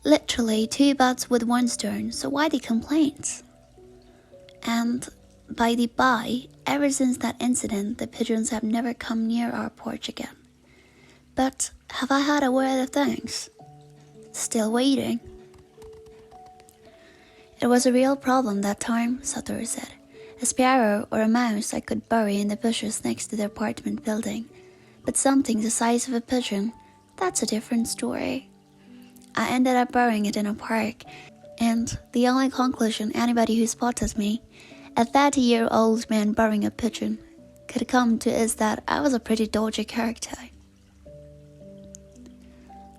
Literally 2 birds with 1 stone, so why the complaints? And, by the by, ever since that incident, the pigeons have never come near our porch again. But have I had a word of thanks? Still waiting. It was a real problem that time, Satoru said. A sparrow or a mouse I could bury in the bushes next to the apartment building. But something the size of a pigeon, that's a different story. I ended up burying it in a park, and the only conclusion anybody who spotted me, a 30-year-old man burying a pigeon, could come to is that I was a pretty dodgy character.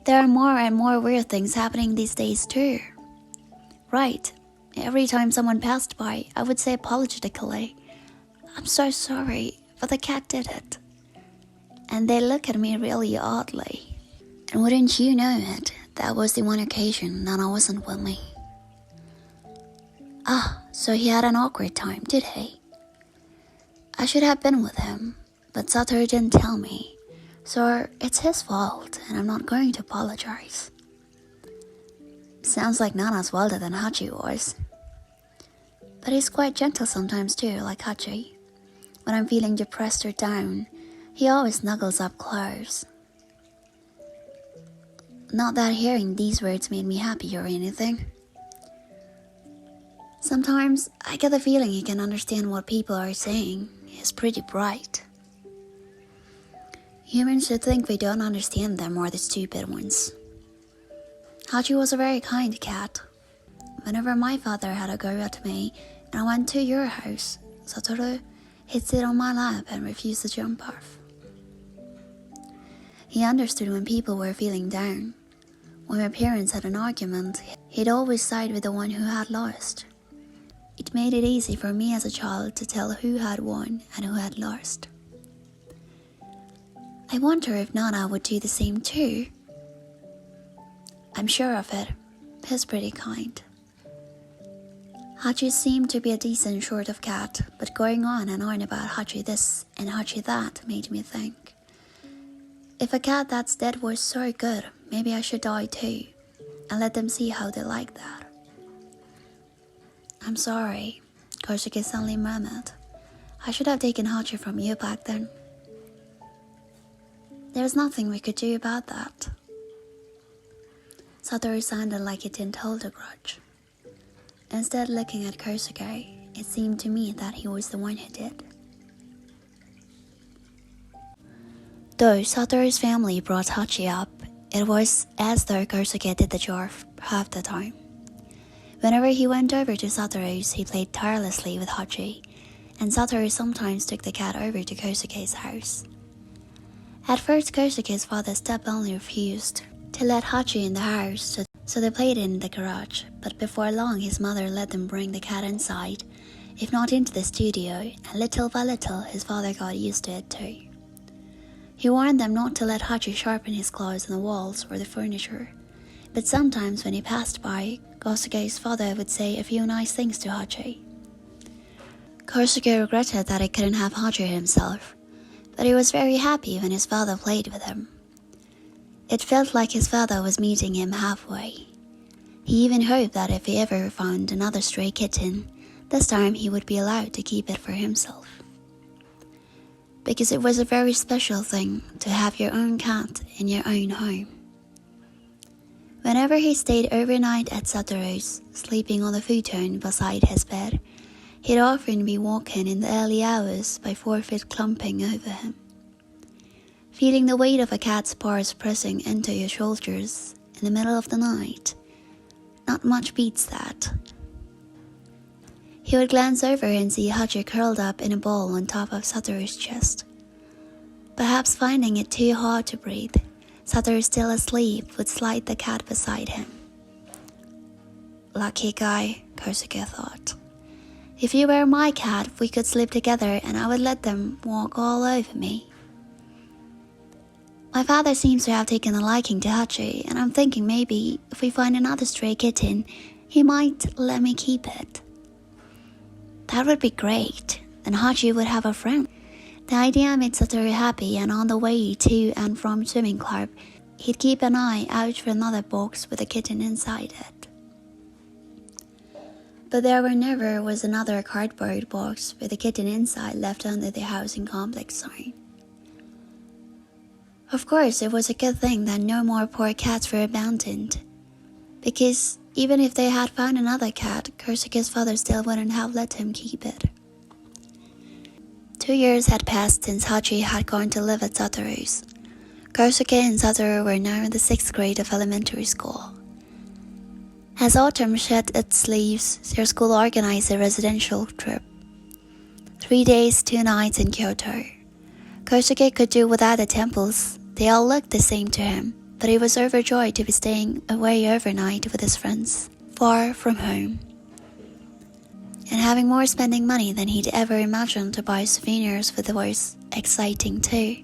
There are more and more weird things happening these days too. Right. Every time someone passed by, I would say apologetically, "I'm so sorry, but the cat did it." And they look at me really oddly. And wouldn't you know it, that was the one occasion Nana wasn't with me. Ah, so he had an awkward time, did he? I should have been with him, but Satoru didn't tell me, so it's his fault, and I'm not going to apologize. Sounds like Nana's wilder than Hachi was. But he's quite gentle sometimes too, like Hachi. When I'm feeling depressed or down, he always snuggles up close. Not that hearing these words made me happy or anything. Sometimes I get the feeling he can understand what people are saying. He's pretty bright. Humans should think we don't understand them or the stupid ones. Hachi was a very kind cat. Whenever my father had a go at me and I went to your house, Satoru, he'd sit on my lap and refuse to jump off. He understood when people were feeling down. When my parents had an argument, he'd always side with the one who had lost. It made it easy for me as a child to tell who had won and who had lost. I wonder if Nana would do the same too. I'm sure of it. He's pretty kind. Hachi seemed to be a decent sort of cat, but going on and on about Hachi this and Hachi that made me think. If a cat that's dead was so good, maybe I should die too, and let them see how they like that. I'm sorry, Kosuke suddenly murmured. I should have taken Hachi from you back then. There's nothing we could do about that. Satoru sounded like he didn't hold a grudge. Instead, looking at Kosuke, it seemed to me that he was the one who did. Though Satoru's family brought Hachi up, it was as though Kosuke did the job half the time. Whenever he went over to Satoru's, he played tirelessly with Hachi, and Satoru sometimes took the cat over to Kosuke's house. At first, Kosuke's father stubbornly refused to let Hachi in the house, so they played in the garage, but before long his mother let them bring the cat inside, if not into the studio, and little by little his father got used to it too. He warned them not to let Hachi sharpen his claws on the walls or the furniture, but sometimes when he passed by, Kosuke's father would say a few nice things to Hachi. Kosuke regretted that he couldn't have Hachi himself, but he was very happy when his father played with him. It felt like his father was meeting him halfway. He even hoped that if he ever found another stray kitten, this time he would be allowed to keep it for himself. Because it was a very special thing to have your own cat in your own home. Whenever he stayed overnight at Satoru's, sleeping on the futon beside his bed, he'd often be woken in the early hours by 4 feet clumping over him. Feeling the weight of a cat's paws pressing into your shoulders in the middle of the night, not much beats that. He would glance over and see Hachi curled up in a ball on top of Satoru's chest. Perhaps finding it too hard to breathe, Satoru, still asleep, would slide the cat beside him. Lucky guy, Kosuke thought. If you were my cat, we could sleep together and I would let them walk all over me. My father seems to have taken a liking to Hachi, and I'm thinking maybe if we find another stray kitten, he might let me keep it. That would be great, then Hachi would have a friend. The idea made Satoru happy, and on the way to and from swimming club, he'd keep an eye out for another box with a kitten inside it. But there never was another cardboard box with a kitten inside left under the housing complex sign. Of course, it was a good thing that no more poor cats were abandoned, because even if they had found another cat, Kosuke's father still wouldn't have let him keep it. 2 years had passed since Hachi had gone to live at Satoru's. Kosuke and Satoru were now in the 6th grade of elementary school. As autumn shed its leaves, their school organized a residential trip. 3 days, 2 nights in Kyoto. Kosuke could do without the temples. They all looked the same to him, but he was overjoyed to be staying away overnight with his friends, far from home, and having more spending money than he'd ever imagined to buy souvenirs with was exciting too.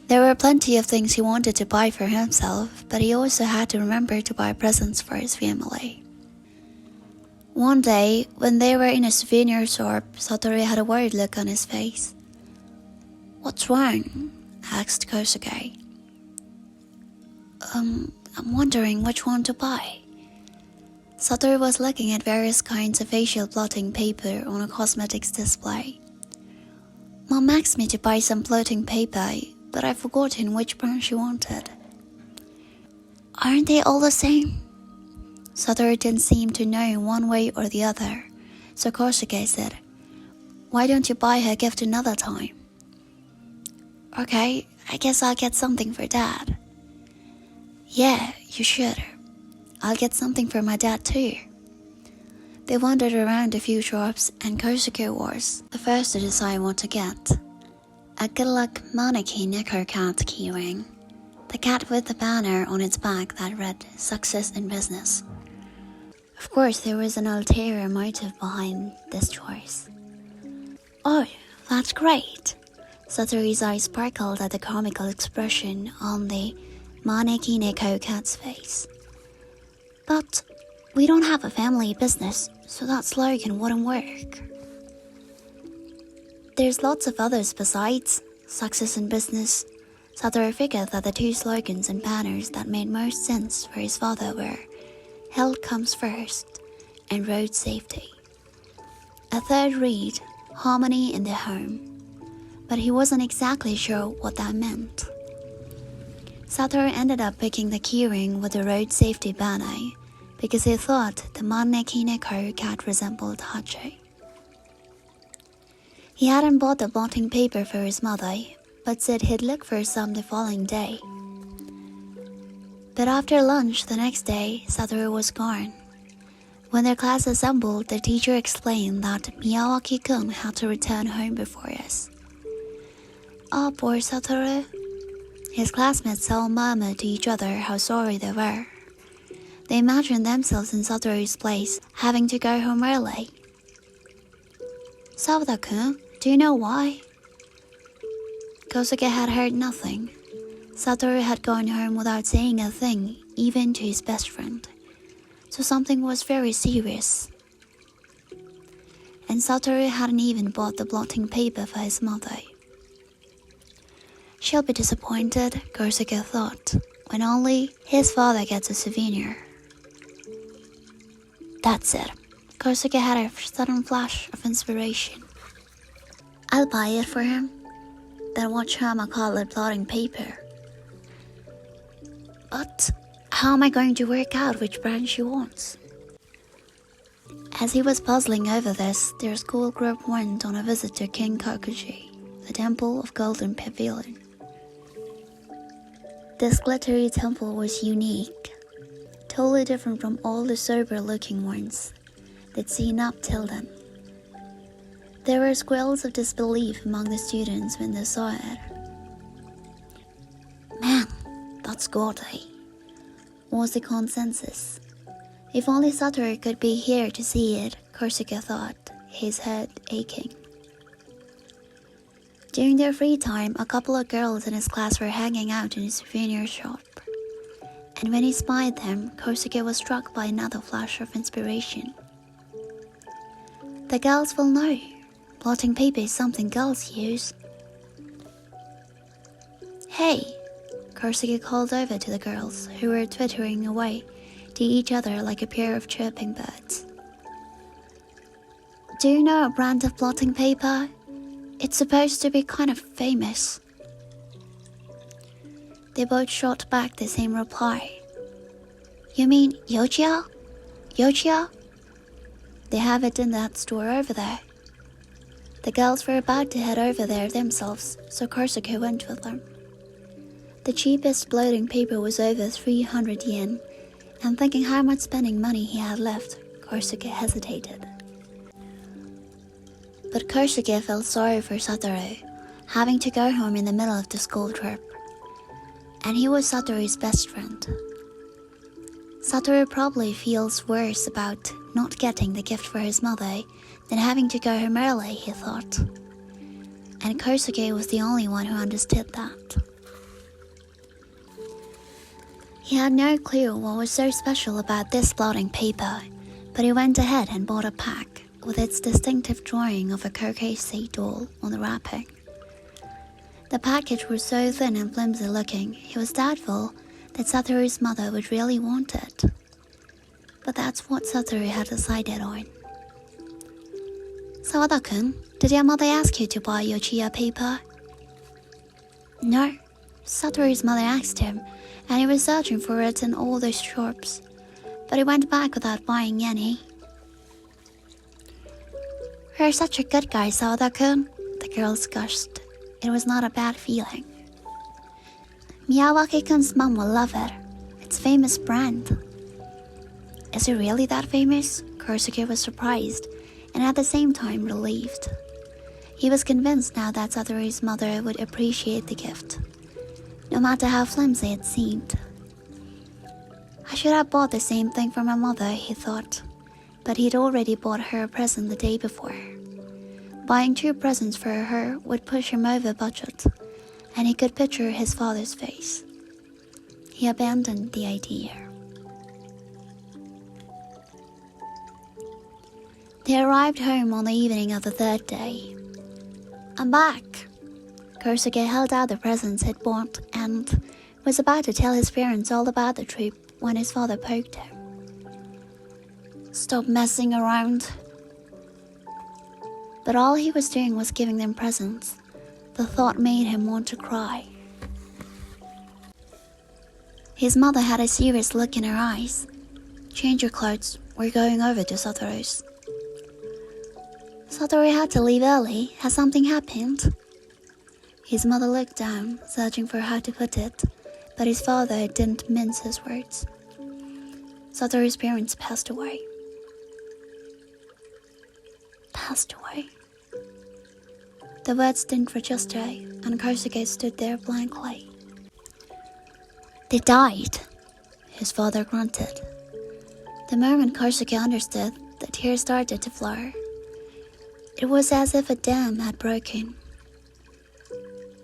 There were plenty of things he wanted to buy for himself, but he also had to remember to buy presents for his family. One day, when they were in a souvenir shop, Satoru had a worried look on his face. "What's wrong?" asked Kosuke. I'm wondering which one to buy." Satoru was looking at various kinds of facial blotting paper on a cosmetics display. "Mom asked me to buy some blotting paper, but I've forgotten which brand she wanted." "Aren't they all the same?" Satoru didn't seem to know one way or the other, so Kosuke said, "Why don't you buy her a gift another time?" "Okay, I guess I'll get something for Dad." "Yeah, you should. I'll get something for my dad too." They wandered around a few shops, and Kosuke was the first to decide what to get. A good luck Maneki Neko cat keyring. The cat with the banner on its back that read "Success in Business." Of course, there was an ulterior motive behind this choice. "Oh, that's great." Satoru's eyes sparkled at the comical expression on the Maneki Neko cat's face. "But we don't have a family business, so that slogan wouldn't work." "There's lots of others besides success in business." Satoru figured that the 2 slogans and banners that made most sense for his father were "Health comes first" and "Road safety." A third read, "Harmony in the home," but he wasn't exactly sure what that meant. Satoru ended up picking the keyring with the road safety banner because he thought the Maneki Neko cat resembled Hachi. He hadn't bought the blotting paper for his mother, but said he'd look for some the following day. But after lunch the next day, Satoru was gone. When their class assembled, the teacher explained that Miyawaki-kun had to return home before us. "Oh, poor Satoru." His classmates all murmured to each other how sorry they were. They imagined themselves in Satoru's place, having to go home early. "Sawada-kun, do you know why?" Kosuke had heard nothing. Satoru had gone home without saying a thing, even to his best friend. So something was very serious. And Satoru hadn't even bought the blotting paper for his mother. She'll be disappointed, Kosuke thought, when only his father gets a souvenir. That's it. Kosuke had a sudden flash of inspiration. "I'll buy it for him, then watch Hama call it blotting paper." "But How am I going to work out which branch she wants? As he was puzzling over this, their school group went on a visit to King Kokuji, the temple of Golden Pavilion. This glittery temple was unique, totally different from all the sober-looking ones they'd seen up till then. There were squeals of disbelief among the students when they saw it. Man, that's gaudy, was the consensus. If only Satoru could be here to see it, Kosuke thought, his head aching. During their free time, a couple of girls in his class were hanging out in a souvenir shop. And when he spied them, Kosuke was struck by another flash of inspiration. The girls will know. Blotting paper is something girls use. Hey, Kosuke called over to the girls, who were twittering away to each other like a pair of chirping birds. Do you know a brand of blotting paper? It's supposed to be kind of famous. They both shot back the same reply. You mean Yochia? Yochia? They have it in that store over there. The girls were about to head over there themselves, so Kosuke went with them. The cheapest blotting paper was over 300 yen, and thinking how much spending money he had left, Kosuke hesitated. But Kosuke felt sorry for Satoru, having to go home in the middle of the school trip. And he was Satoru's best friend. Satoru probably feels worse about not getting the gift for his mother than having to go home early, he thought. And Kosuke was the only one who understood that. He had no clue what was so special about this blotting paper, but he went ahead and bought a pack with its distinctive drawing of a Kokei doll on the wrapping. The package was so thin and flimsy looking, he was doubtful that Satoru's mother would really want it. But that's what Satoru had decided on. Sawada-kun, did your mother ask you to buy Yochia paper? No, Satoru's mother asked him, and he was searching for it in all those shops, but he went back without buying any. You're such a good guy, Sawada-kun, the girls gushed. It was not a bad feeling. Miyawaki-kun's mom will love it. It's a famous brand. Is it really that famous? Kosuke was surprised, and at the same time relieved. He was convinced now that Satoru's mother would appreciate the gift, no matter how flimsy it seemed. I should have bought the same thing for my mother, he thought, but he'd already bought her a present the day before. Buying 2 presents for her would push him over budget, and he could picture his father's face. He abandoned the idea. They arrived home on the evening of the 3rd day. I'm back. Kosuke held out the presents he'd bought and was about to tell his parents all about the trip when his father poked him. Stop messing around. But all he was doing was giving them presents. The thought made him want to cry. His mother had a serious look in her eyes. Change your clothes, we're going over to Satoru's. Satoru had to leave early. Has something happened? His mother looked down, searching for how to put it, but his father didn't mince his words. Satoru's parents passed away. Passed away? The words didn't register, and Kosuke stood there blankly. They died, his father grunted. The moment Kosuke understood, the tears started to flow. It was as if a dam had broken.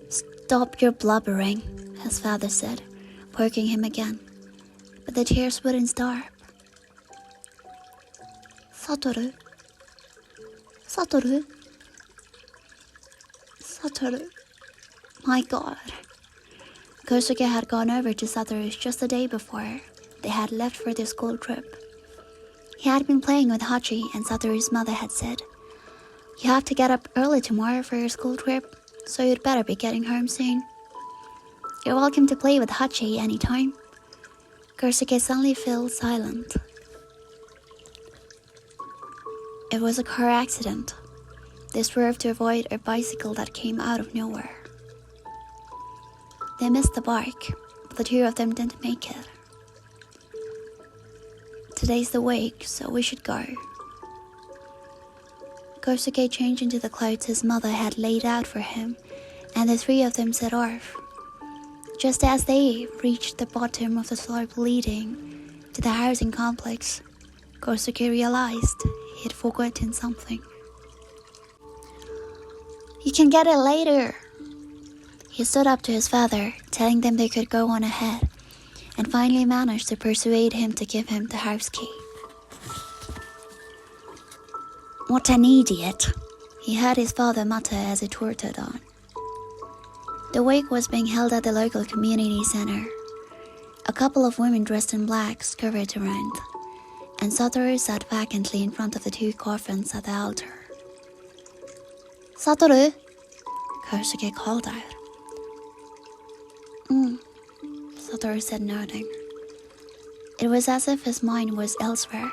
Stop your blubbering, his father said, poking him again. But the tears wouldn't stop. Satoru? Satoru? Satoru? My God. Kosuke had gone over to Satoru's just the day before they had left for their school trip. He had been playing with Hachi, and Satoru's mother had said, "You have to get up early tomorrow for your school trip, so you'd better be getting home soon. You're welcome to play with Hachi anytime." Kosuke suddenly fell silent. It was a car accident. They swerved to avoid a bicycle that came out of nowhere. They missed the bike, but the two of them didn't make it. Today's the wake, so we should go. Kosuke changed into the clothes his mother had laid out for him, and the three of them set off. Just as they reached the bottom of the slope leading to the housing complex, Kosuke realized he had forgotten something. "You can get it later." He stood up to his father, telling them they could go on ahead, and finally managed to persuade him to give him the house key. "What an idiot," he heard his father mutter as he tortured on. The wake was being held at the local community center. A couple of women dressed in black scurried around, and Satoru sat vacantly in front of the two coffins at the altar. "Satoru," Kosuke called out. Satoru said, nodding. It was as if his mind was elsewhere.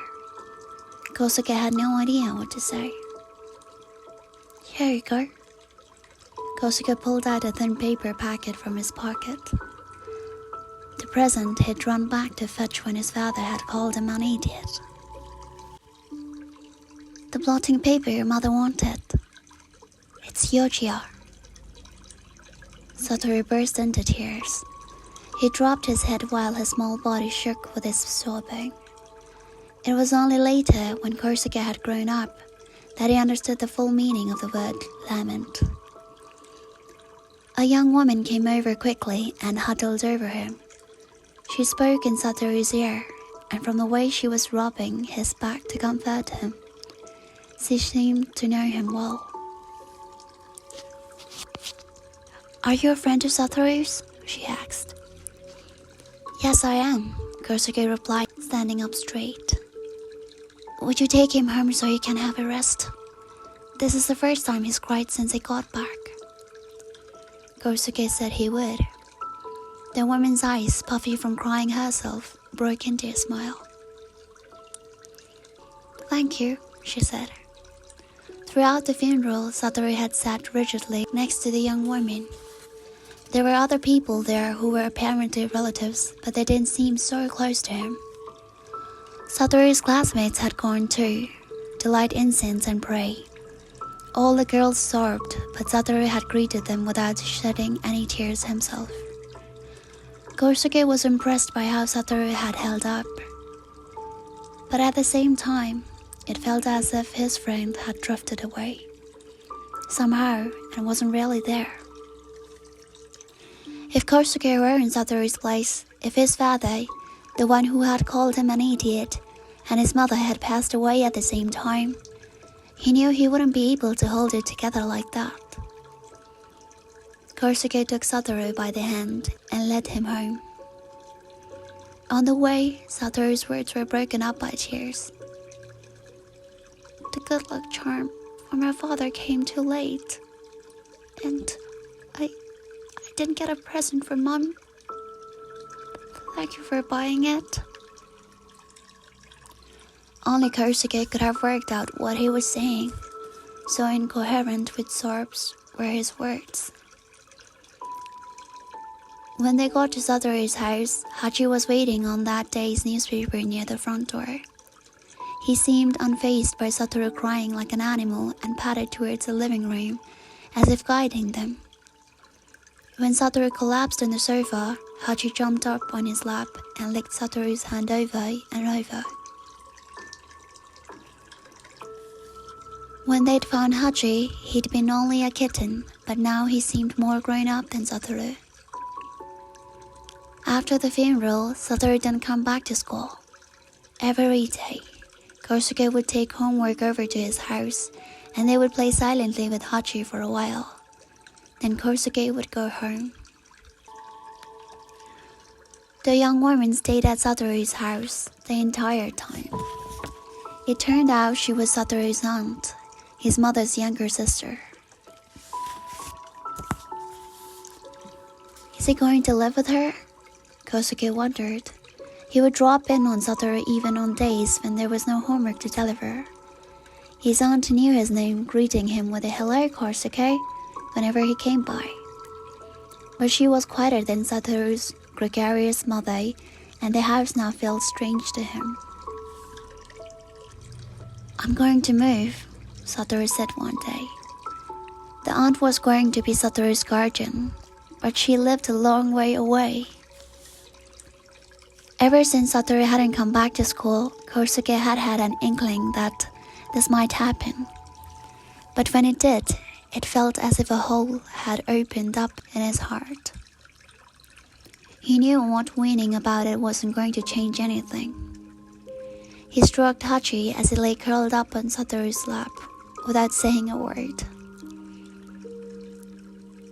Kosuke had no idea what to say. "Here you go." Kosuke pulled out a thin paper packet from his pocket. The present he'd run back to fetch when his father had called him an idiot. "The blotting paper your mother wanted. It's Yojiya." Satoru burst into tears. He dropped his head while his small body shook with his sobbing. It was only later, when Kosuke had grown up, that he understood the full meaning of the word lament. A young woman came over quickly and huddled over him. She spoke in Satoru's ear, and from the way she was rubbing his back to comfort him, she seemed to know him well. "Are you a friend of Satoru's?" she asked. "Yes, I am," Kosuke replied, standing up straight. "Would you take him home so he can have a rest? This is the first time he's cried since he got back." Kosuke said he would. The woman's eyes, puffy from crying herself, broke into a smile. "Thank you," she said. Throughout the funeral, Satoru had sat rigidly next to the young woman. There were other people there who were apparently relatives, but they didn't seem so close to him. Satoru's classmates had gone too, to light incense and pray. All the girls sobbed, but Satoru had greeted them without shedding any tears himself. Kosuke was impressed by how Satoru had held up. But at the same time, it felt as if his friend had drifted away, somehow, and wasn't really there. If Kosuke were in Satoru's place, if his father, the one who had called him an idiot, and his mother had passed away at the same time, he knew he wouldn't be able to hold it together like that. Kosuke took Satoru by the hand and led him home. On the way, Satoru's words were broken up by tears. "The good luck charm for my father came too late, and I didn't get a present from Mom. Thank you for buying it." Only Kosuke could have worked out what he was saying. So incoherent with sobs were his words. When they got to Satoru's house, Hachi was waiting on that day's newspaper near the front door. He seemed unfazed by Satoru crying like an animal and padded towards the living room, as if guiding them. When Satoru collapsed on the sofa, Hachi jumped up on his lap and licked Satoru's hand over and over. When they'd found Hachi, he'd been only a kitten, but now he seemed more grown up than Satoru. After the funeral, Satoru didn't come back to school. Every day, Kosuke would take homework over to his house, and they would play silently with Hachi for a while. Then Kosuke would go home. The young woman stayed at Satoru's house the entire time. It turned out she was Satoru's aunt, his mother's younger sister. Is he going to live with her? Kosuke wondered. He would drop in on Satoru even on days when there was no homework to deliver. His aunt knew his name, greeting him with a "Hello, Kosuke," whenever he came by. But she was quieter than Satoru's gregarious mother, and the house now felt strange to him. "I'm going to move," Satoru said one day. The aunt was going to be Satoru's guardian, but she lived a long way away. Ever since Satoru hadn't come back to school, Kosuke had had an inkling that this might happen. But when it did, it felt as if a hole had opened up in his heart. He knew what whining about it wasn't going to change anything. He stroked Hachi as he lay curled up on Satoru's lap, without saying a word.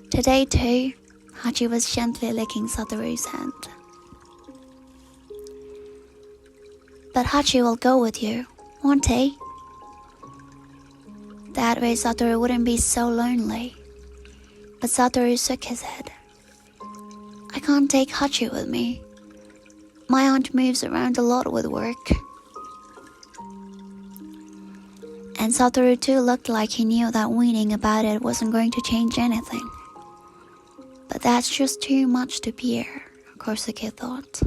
Today too, Hachi was gently licking Satoru's hand. "But Hachi will go with you, won't he?" That way Satoru wouldn't be so lonely. But Satoru shook his head. "I can't take Hachi with me. My aunt moves around a lot with work." And Satoru too looked like he knew that whining about it wasn't going to change anything. But that's just too much to bear, Kosuke thought.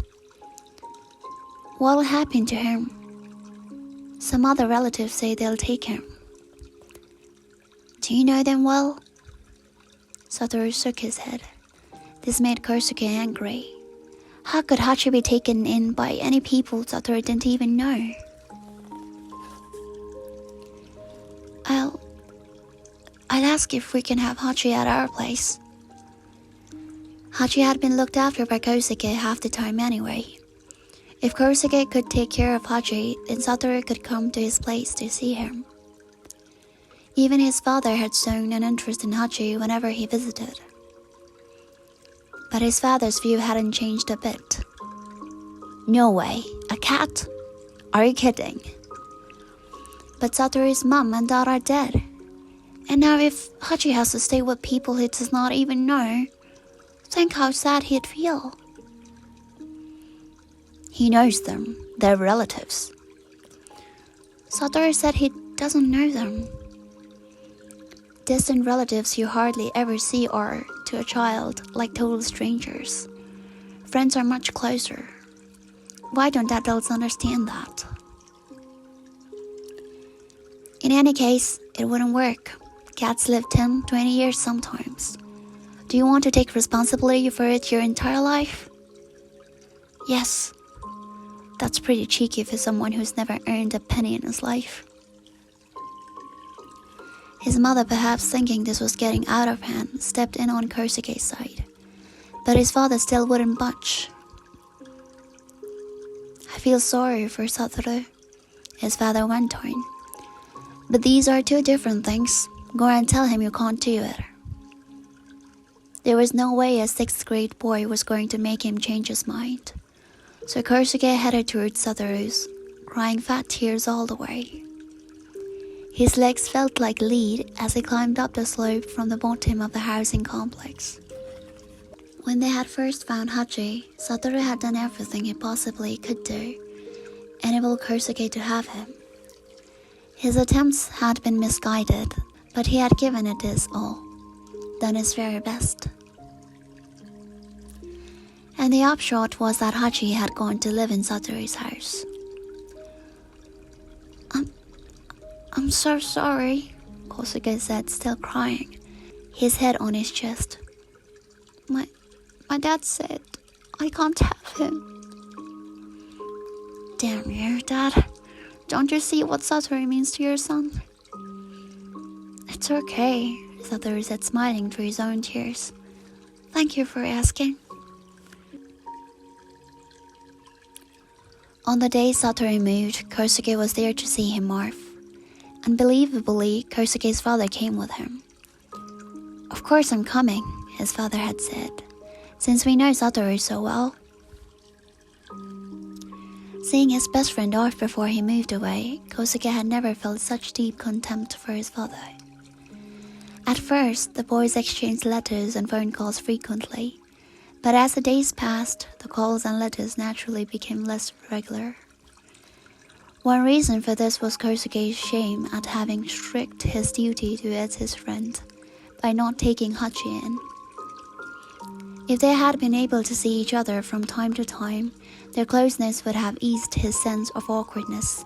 What'll happen to him? Some other relatives say they'll take him. Do you know them well? Satoru shook his head. This made Kosuke angry. How could Hachi be taken in by any people Satoru didn't even know? I'll ask if we can have Hachi at our place. Hachi had been looked after by Kosuke half the time anyway. If Kosuke could take care of Hachi, then Satoru could come to his place to see him. Even his father had shown an interest in Hachi whenever he visited. But his father's view hadn't changed a bit. No way, a cat? Are you kidding? But Satoru's mom and dad are dead. And now if Hachi has to stay with people he does not even know, think how sad he'd feel. He knows them, they're relatives. Satoru said he doesn't know them. Distant relatives you hardly ever see are, to a child, like total strangers. Friends are much closer. Why don't adults understand that? In any case, it wouldn't work. Cats live 10, 20 years sometimes. Do you want to take responsibility for it your entire life? Yes. That's pretty cheeky for someone who's never earned a penny in his life. His mother, perhaps thinking this was getting out of hand, stepped in on Kosuke's side. But his father still wouldn't budge. I feel sorry for Satoru, his father went on. But these are two different things. Go and tell him you can't do it. There was no way a 6th grade boy was going to make him change his mind. So Kosuke headed towards Satoru's, crying fat tears all the way. His legs felt like lead as he climbed up the slope from the bottom of the housing complex. When they had first found Hachi, Satoru had done everything he possibly could do, enable Kosuke to have him. His attempts had been misguided, but he had given it his all, done his very best. And the upshot was that Hachi had gone to live in Satoru's house. I'm so sorry, Kosuke said, still crying, his head on his chest. My dad said I can't have him. Damn you, Dad. Don't you see what Satoru means to your son? It's okay, Satoru said, smiling through his own tears. Thank you for asking. On the day Satoru moved, Kosuke was there to see him morph. Unbelievably, Kosuke's father came with him. Of course I'm coming, his father had said, since we know Satoru so well. Seeing his best friend off before he moved away, Kosuke had never felt such deep contempt for his father. At first, the boys exchanged letters and phone calls frequently, But as the days passed, the calls and letters naturally became less regular. One reason for this was Kosuke's shame at having shirked his duty towards his friend by not taking Hachi in. If they had been able to see each other from time to time, their closeness would have eased his sense of awkwardness.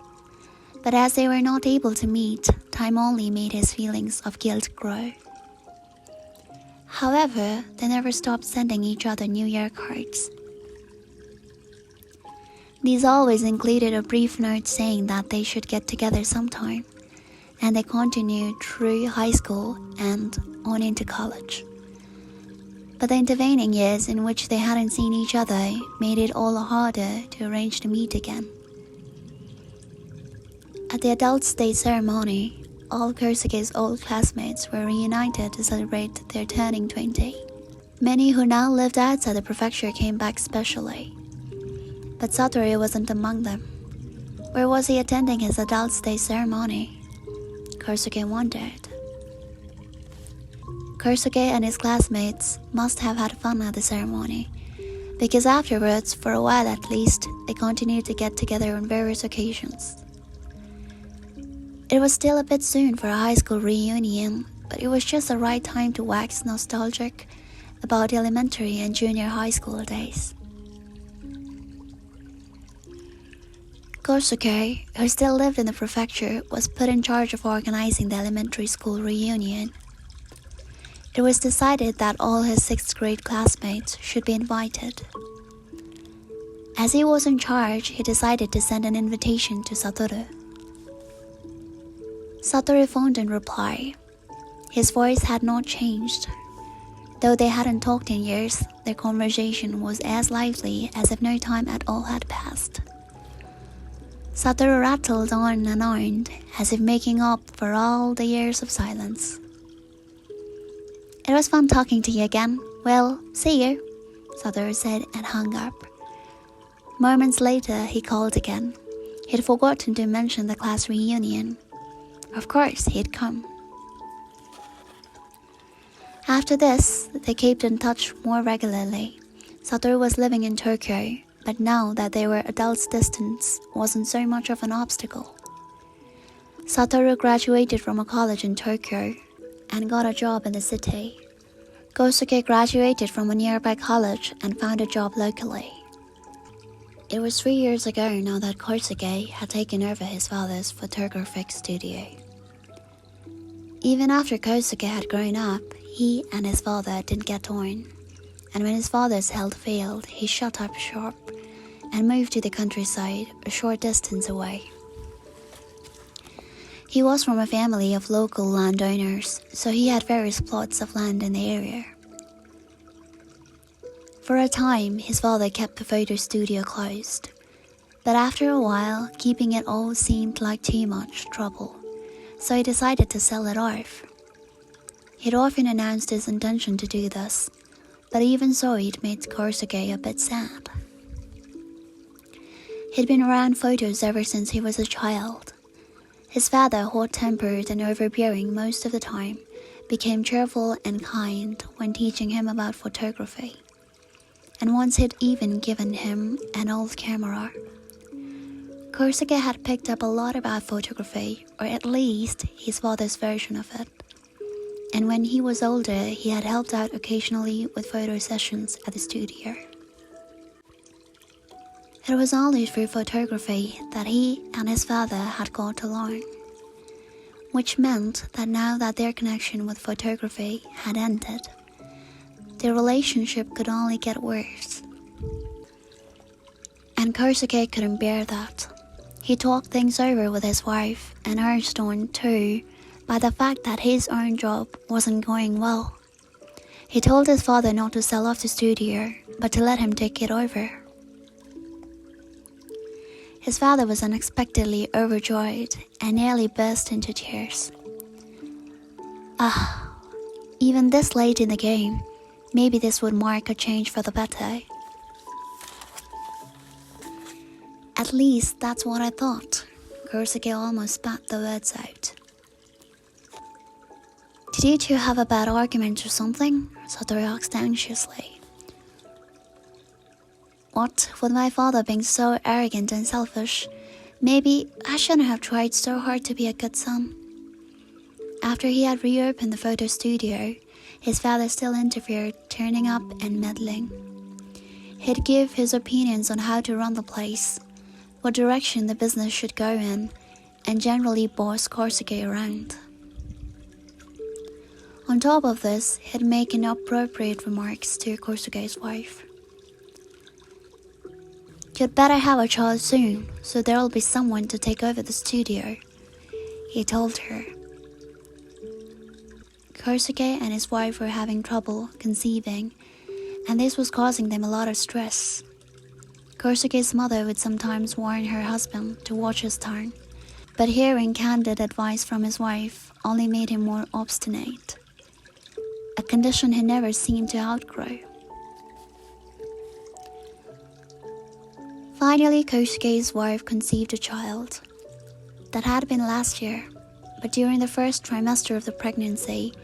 But as they were not able to meet, time only made his feelings of guilt grow. However, they never stopped sending each other New Year cards. These always included a brief note saying that they should get together sometime, and they continued through high school and on into college. But the intervening years in which they hadn't seen each other made it all the harder to arrange to meet again. At the Adults' Day ceremony, all Kosuke's old classmates were reunited to celebrate their turning 20. Many who now lived outside the prefecture came back specially. But Satoru wasn't among them. Where was he attending his Adults' Day ceremony? Kosuke wondered. Kosuke and his classmates must have had fun at the ceremony, because afterwards, for a while at least, they continued to get together on various occasions. It was still a bit soon for a high school reunion, but it was just the right time to wax nostalgic about elementary and junior high school days. Kosuke, who still lived in the prefecture, was put in charge of organizing the elementary school reunion. It was decided that all his 6th grade classmates should be invited. As he was in charge, he decided to send an invitation to Satoru. Satoru phoned in reply. His voice had not changed. Though they hadn't talked in years, their conversation was as lively as if no time at all had passed. Satoru rattled on and on, as if making up for all the years of silence. It was fun talking to you again. Well, see you, Satoru said and hung up. Moments later, he called again. He'd forgotten to mention the class reunion. Of course, he'd come. After this, they kept in touch more regularly. Satoru was living in Tokyo, but now that they were adults, distance wasn't so much of an obstacle. Satoru graduated from a college in Tokyo and got a job in the city. Kosuke graduated from a nearby college and found a job locally. It was 3 years ago now that Kosuke had taken over his father's photographic studio. Even after Kosuke had grown up, he and his father didn't get on, and when his father's health failed, he shut up shop and moved to the countryside a short distance away. He was from a family of local landowners, so he had various plots of land in the area. For a time, his father kept the photo studio closed, but after a while, keeping it all seemed like too much trouble, so he decided to sell it off. He'd often announced his intention to do this, but even so, it made Kosuke a bit sad. He'd been around photos ever since he was a child. His father, hot-tempered and overbearing most of the time, became cheerful and kind when teaching him about photography. And once he'd even given him an old camera. Kosuke had picked up a lot about photography, or at least his father's version of it. And when he was older, he had helped out occasionally with photo sessions at the studio. It was only through photography that he and his father had got along, which meant that now that their connection with photography had ended, their relationship could only get worse. And Kosuke couldn't bear that. He talked things over with his wife and urged on too by the fact that his own job wasn't going well. He told his father not to sell off the studio, but to let him take it over. His father was unexpectedly overjoyed and nearly burst into tears. Even this late in the game, maybe this would mark a change for the better. At least that's what I thought. Kosuke almost spat the words out. Did you two have a bad argument or something? Satoru asked anxiously. What with my father being so arrogant and selfish, maybe I shouldn't have tried so hard to be a good son. After he had reopened the photo studio, his father still interfered, turning up and meddling. He'd give his opinions on how to run the place, what direction the business should go in, and generally boss Kosuke around. On top of this, he'd make inappropriate remarks to Kosuke's wife. "You'd better have a child soon, so there'll be someone to take over the studio," he told her. Kosuke and his wife were having trouble conceiving, and this was causing them a lot of stress. Kosuke's mother would sometimes warn her husband to watch his turn, but hearing candid advice from his wife only made him more obstinate, a condition he never seemed to outgrow. Finally, Kosuke's wife conceived a child. That had been last year, but during the first trimester of the pregnancy,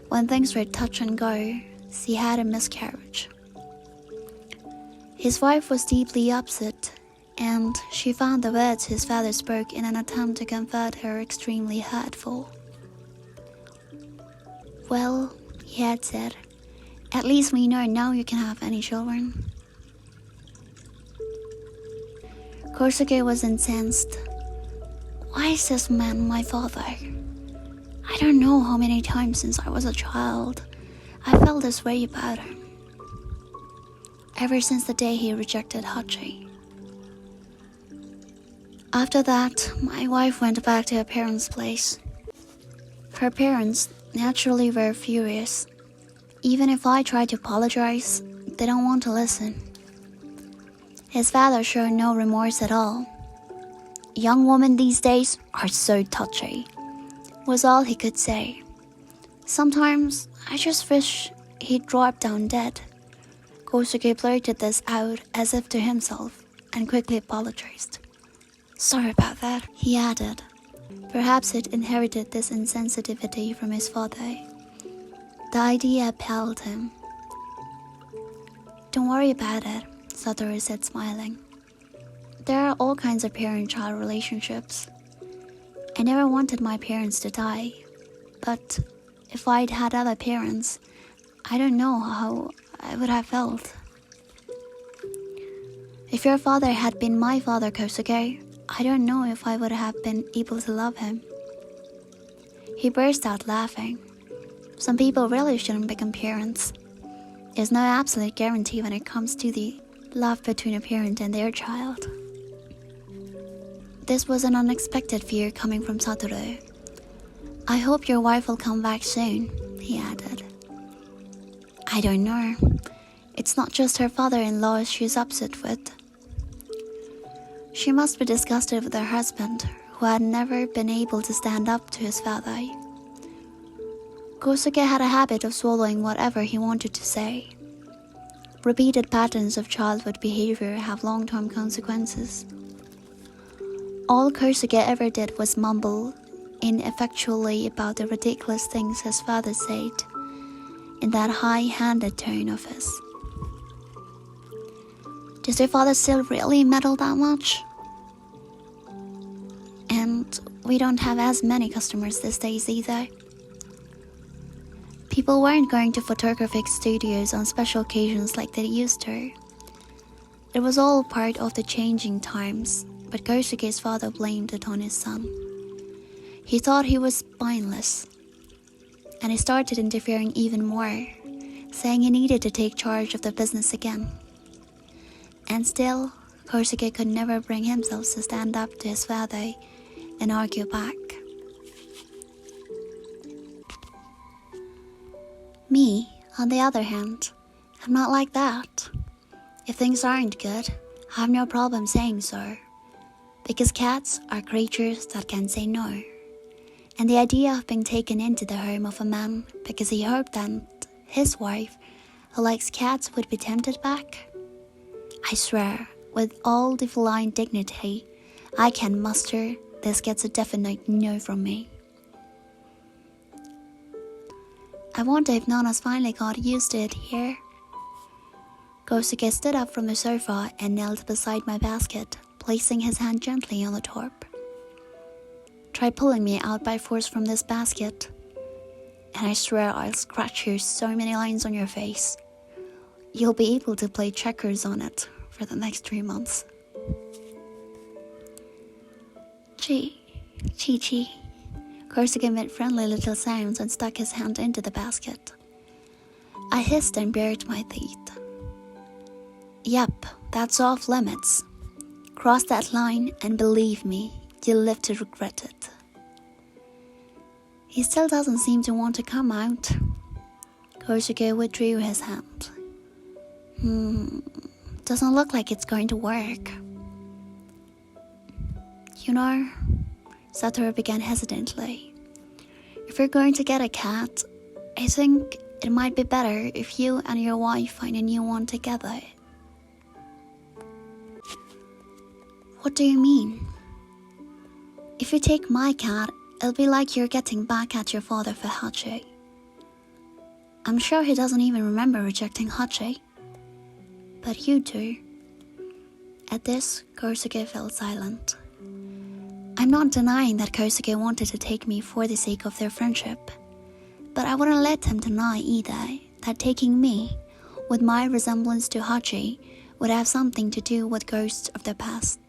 when things were touch and go, she had a miscarriage. His wife was deeply upset, and she found the words his father spoke in an attempt to comfort her extremely hurtful. "Well," he had said, "at least we know now you can have any children." Kosuke was incensed. "Why is this man my father? I don't know how many times since I was a child I felt this way about him. Ever since the day he rejected Hachi." After that, my wife went back to her parents' place. Her parents naturally were furious. Even if I tried to apologize, they don't want to listen. His father showed no remorse at all. "Young women these days are so touchy," was all he could say. "Sometimes I just wish he'd drop down dead." Kosuke blurted this out as if to himself and quickly apologized. "Sorry about that," he added. Perhaps he'd inherited this insensitivity from his father. The idea appalled him. "Don't worry about it," Satoru said, smiling. "There are all kinds of parent-child relationships. I never wanted my parents to die, but if I'd had other parents, I don't know how I would have felt. If your father had been my father, Kosuke, I don't know if I would have been able to love him." He burst out laughing. Some people really shouldn't become parents. There's no absolute guarantee when it comes to the love between a parent and their child. This was an unexpected fear coming from Satoru. "I hope your wife will come back soon," he added. "I don't know. It's not just her father-in-law she's upset with. She must be disgusted with her husband, who had never been able to stand up to his father." Kosuke had a habit of swallowing whatever he wanted to say. Repeated patterns of childhood behavior have long-term consequences. All Kosuke ever did was mumble ineffectually about the ridiculous things his father said, in that high-handed tone of his. Does your father still really meddle that much? And we don't have as many customers these days either. People weren't going to photographic studios on special occasions like they used to. It was all part of the changing times, but Kosuke's father blamed it on his son. He thought he was spineless, and he started interfering even more, saying he needed to take charge of the business again. And still, Kosuke could never bring himself to stand up to his father and argue back. Me, on the other hand, I'm not like that. If things aren't good, I have no problem saying so. Because cats are creatures that can say no. And the idea of being taken into the home of a man because he hoped that his wife, who likes cats, would be tempted back? I swear, with all the feline dignity I can muster, this gets a definite no from me. I wonder if Nana's finally got used to it here. Kosuke stood up from the sofa and knelt beside my basket, placing his hand gently on the top. Try pulling me out by force from this basket, and I swear I'll scratch you so many lines on your face. You'll be able to play checkers on it for the next 3 months. Chi. Kosuke made friendly little sounds and stuck his hand into the basket. I hissed and bared my teeth. Yep, that's off limits. Cross that line and believe me, you'll live to regret it. He still doesn't seem to want to come out. Kosuke withdrew his hand. Doesn't look like it's going to work. You know, Satoru began hesitantly. If you're going to get a cat, I think it might be better if you and your wife find a new one together. What do you mean? If you take my cat, it'll be like you're getting back at your father for Hachi. I'm sure he doesn't even remember rejecting Hachi. But you do. At this, Kosuke fell silent. I'm not denying that Kosuke wanted to take me for the sake of their friendship, but I wouldn't let him deny either that taking me, with my resemblance to Hachi, would have something to do with ghosts of the past.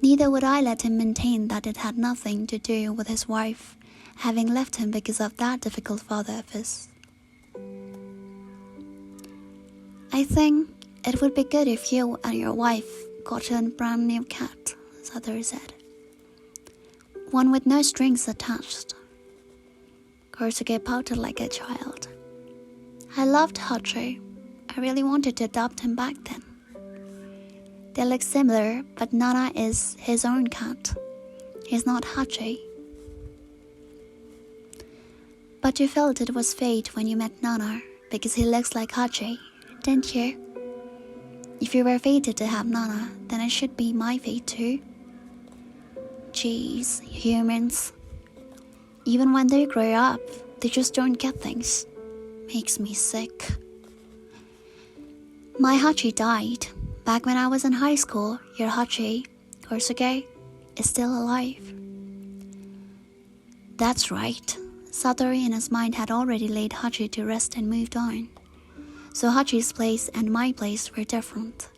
Neither would I let him maintain that it had nothing to do with his wife having left him because of that difficult father of his. I think it would be good if you and your wife got a brand new cat, Satoru said. One with no strings attached. Kosuke pouted like a child. I loved Hachi. I really wanted to adopt him back then. They look similar, but Nana is his own cat. He's not Hachi. But you felt it was fate when you met Nana, because he looks like Hachi, didn't you? If you were fated to have Nana, then it should be my fate too. Jeez, humans. Even when they grow up, they just don't get things. Makes me sick. My Hachi died. Back when I was in high school, your Hachi, Kosuke, is still alive. That's right. Satoru in his mind had already laid Hachi to rest and moved on. So Hachi's place and my place were different.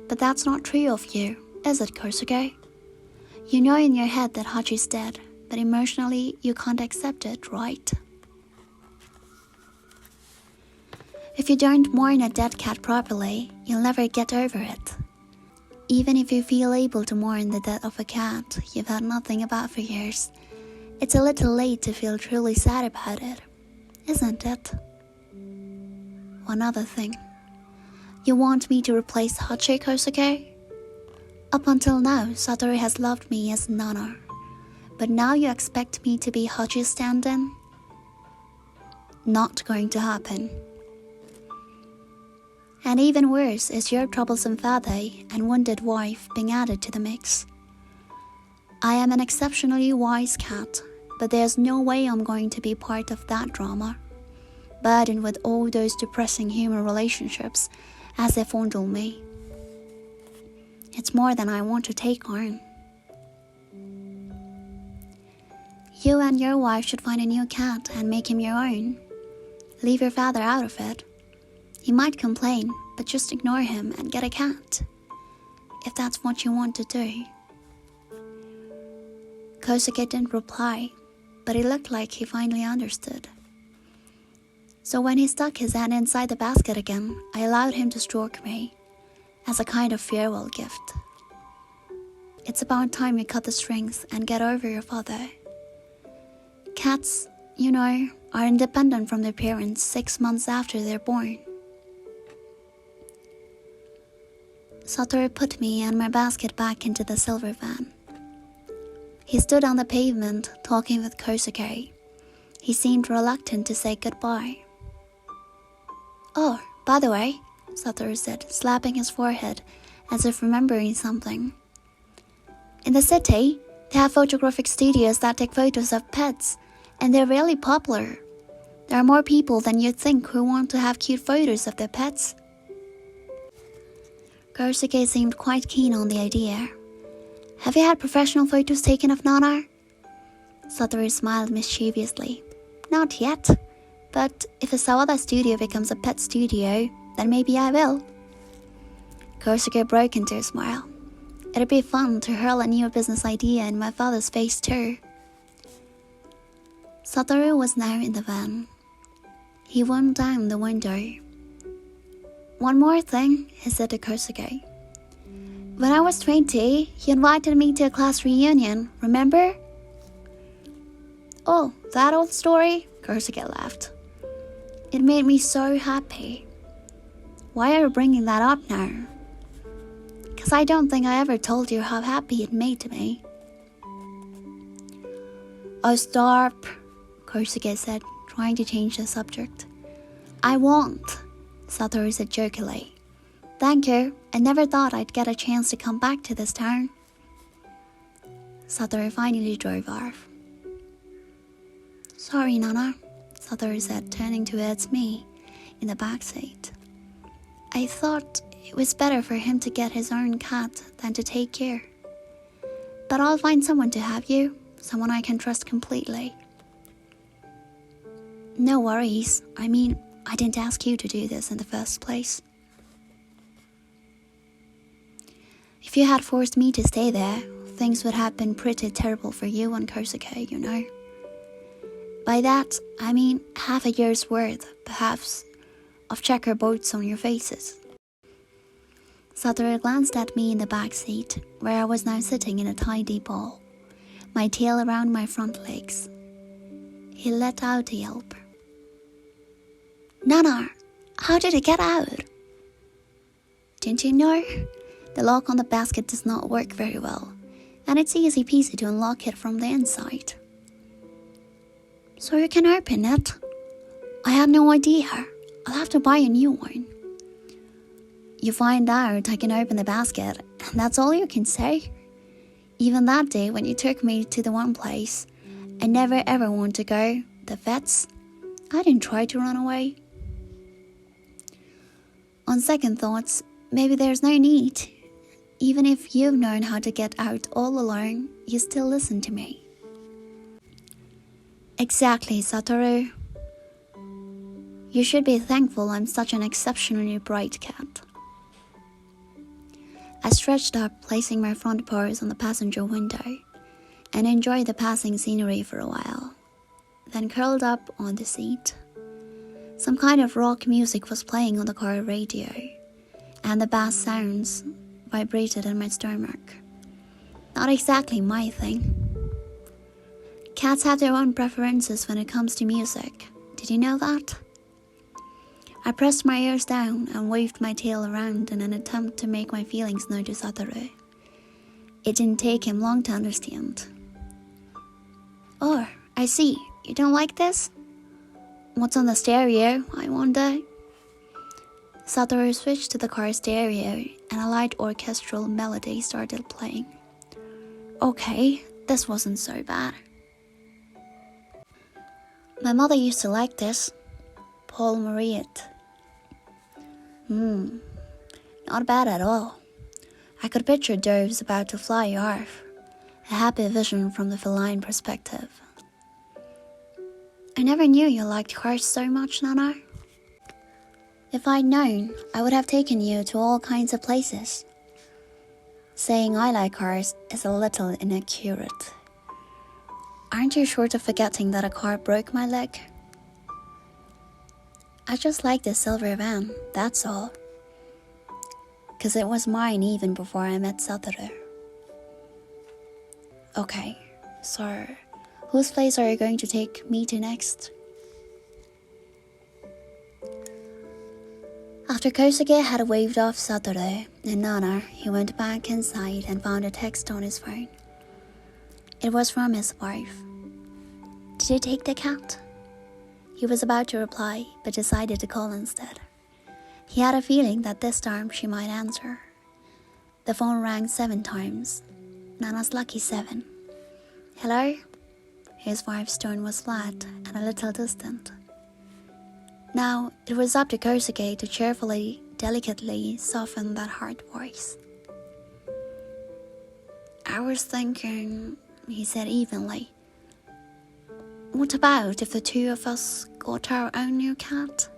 But that's not true of you, is it, Kosuke? You know in your head that Hachi's dead, but emotionally you can't accept it, right? If you don't mourn a dead cat properly, you'll never get over it. Even if you feel able to mourn the death of a cat you've had nothing about for years, it's a little late to feel truly sad about it, isn't it? One other thing. You want me to replace Hachi, Kosuke? Up until now, Satoru has loved me as Nana. But now you expect me to be Hachi's stand-in? Not going to happen. And even worse is your troublesome father and wounded wife being added to the mix. I am an exceptionally wise cat, but there's no way I'm going to be part of that drama, burdened with all those depressing human relationships as they fondle me. It's more than I want to take on. You and your wife should find a new cat and make him your own. Leave your father out of it. He might complain, but just ignore him and get a cat, if that's what you want to do. Kosuke didn't reply, but it looked like he finally understood. So when he stuck his hand inside the basket again, I allowed him to stroke me, as a kind of farewell gift. It's about time you cut the strings and get over your father. Cats, you know, are independent from their parents 6 months after they're born. Satoru put me and my basket back into the silver van. He stood on the pavement, talking with Kosuke. He seemed reluctant to say goodbye. Oh, by the way, Satoru said, slapping his forehead as if remembering something. In the city, they have photographic studios that take photos of pets, and they're really popular. There are more people than you'd think who want to have cute photos of their pets. Kosuke seemed quite keen on the idea. Have you had professional photos taken of Nana? Satoru smiled mischievously. Not yet, but if a Sawada studio becomes a pet studio, then maybe I will. Kosuke broke into a smile. It'd be fun to hurl a new business idea in my father's face too. Satoru was now in the van. He wound down the window. One more thing, he said to Kosuke. When I was 20, you invited me to a class reunion, remember? Oh, that old story? Kosuke laughed. It made me so happy. Why are you bringing that up now? Because I don't think I ever told you how happy it made me. Oh, stop, Kosuke said, trying to change the subject. I won't, Satoru said jokingly. Thank you. I never thought I'd get a chance to come back to this town. Satoru finally drove off. Sorry, Nana, Satoru said, turning towards me in the back seat. I thought it was better for him to get his own cat than to take care. But I'll find someone to have you, someone I can trust completely. No worries. I mean, I didn't ask you to do this in the first place. If you had forced me to stay there, things would have been pretty terrible for you and Kosuke, you know. By that, I mean half a year's worth, perhaps, of checker boats on your faces. Satoru glanced at me in the back seat, where I was now sitting in a tidy ball, my tail around my front legs. He let out a yelp. Nana, how did it get out? Didn't you know? The lock on the basket does not work very well, and it's easy peasy to unlock it from the inside. So you can open it? I had no idea. I'll have to buy a new one. You find out I can open the basket, and that's all you can say? Even that day when you took me to the one place I never ever want to go, the vets, I didn't try to run away. On second thoughts, maybe there's no need. Even if you've known how to get out all alone, you still listen to me. Exactly, Satoru. You should be thankful I'm such an exceptionally bright cat. I stretched up, placing my front paws on the passenger window, and enjoyed the passing scenery for a while, then curled up on the seat. Some kind of rock music was playing on the car radio, and the bass sounds vibrated in my stomach. Not exactly my thing. Cats have their own preferences when it comes to music. Did you know that? I pressed my ears down and waved my tail around in an attempt to make my feelings known to Satoru. It didn't take him long to understand. Oh, I see. You don't like this? What's on the stereo, I wonder? Satoru switched to the car stereo, and a light orchestral melody started playing. Okay, this wasn't so bad. My mother used to like this. Paul Mariette. Not bad at all. I could picture doves about to fly off. A happy vision from the feline perspective. I never knew you liked cars so much, Nana. If I'd known, I would have taken you to all kinds of places. Saying I like cars is a little inaccurate. Aren't you short of forgetting that a car broke my leg? I just like this silver van, that's all. 'Cause it was mine even before I met Satoru. Okay, so whose place are you going to take me to next? After Kosuke had waved off Satoru and Nana, he went back inside and found a text on his phone. It was from his wife. Did you take the cat? He was about to reply, but decided to call instead. He had a feeling that this time she might answer. The phone rang 7 times. Nana's lucky 7. Hello? His wife's tone was flat and a little distant. Now it was up to Kosuke to cheerfully, delicately soften that hard voice. "I was thinking," he said evenly, "what about if the two of us got our own new cat?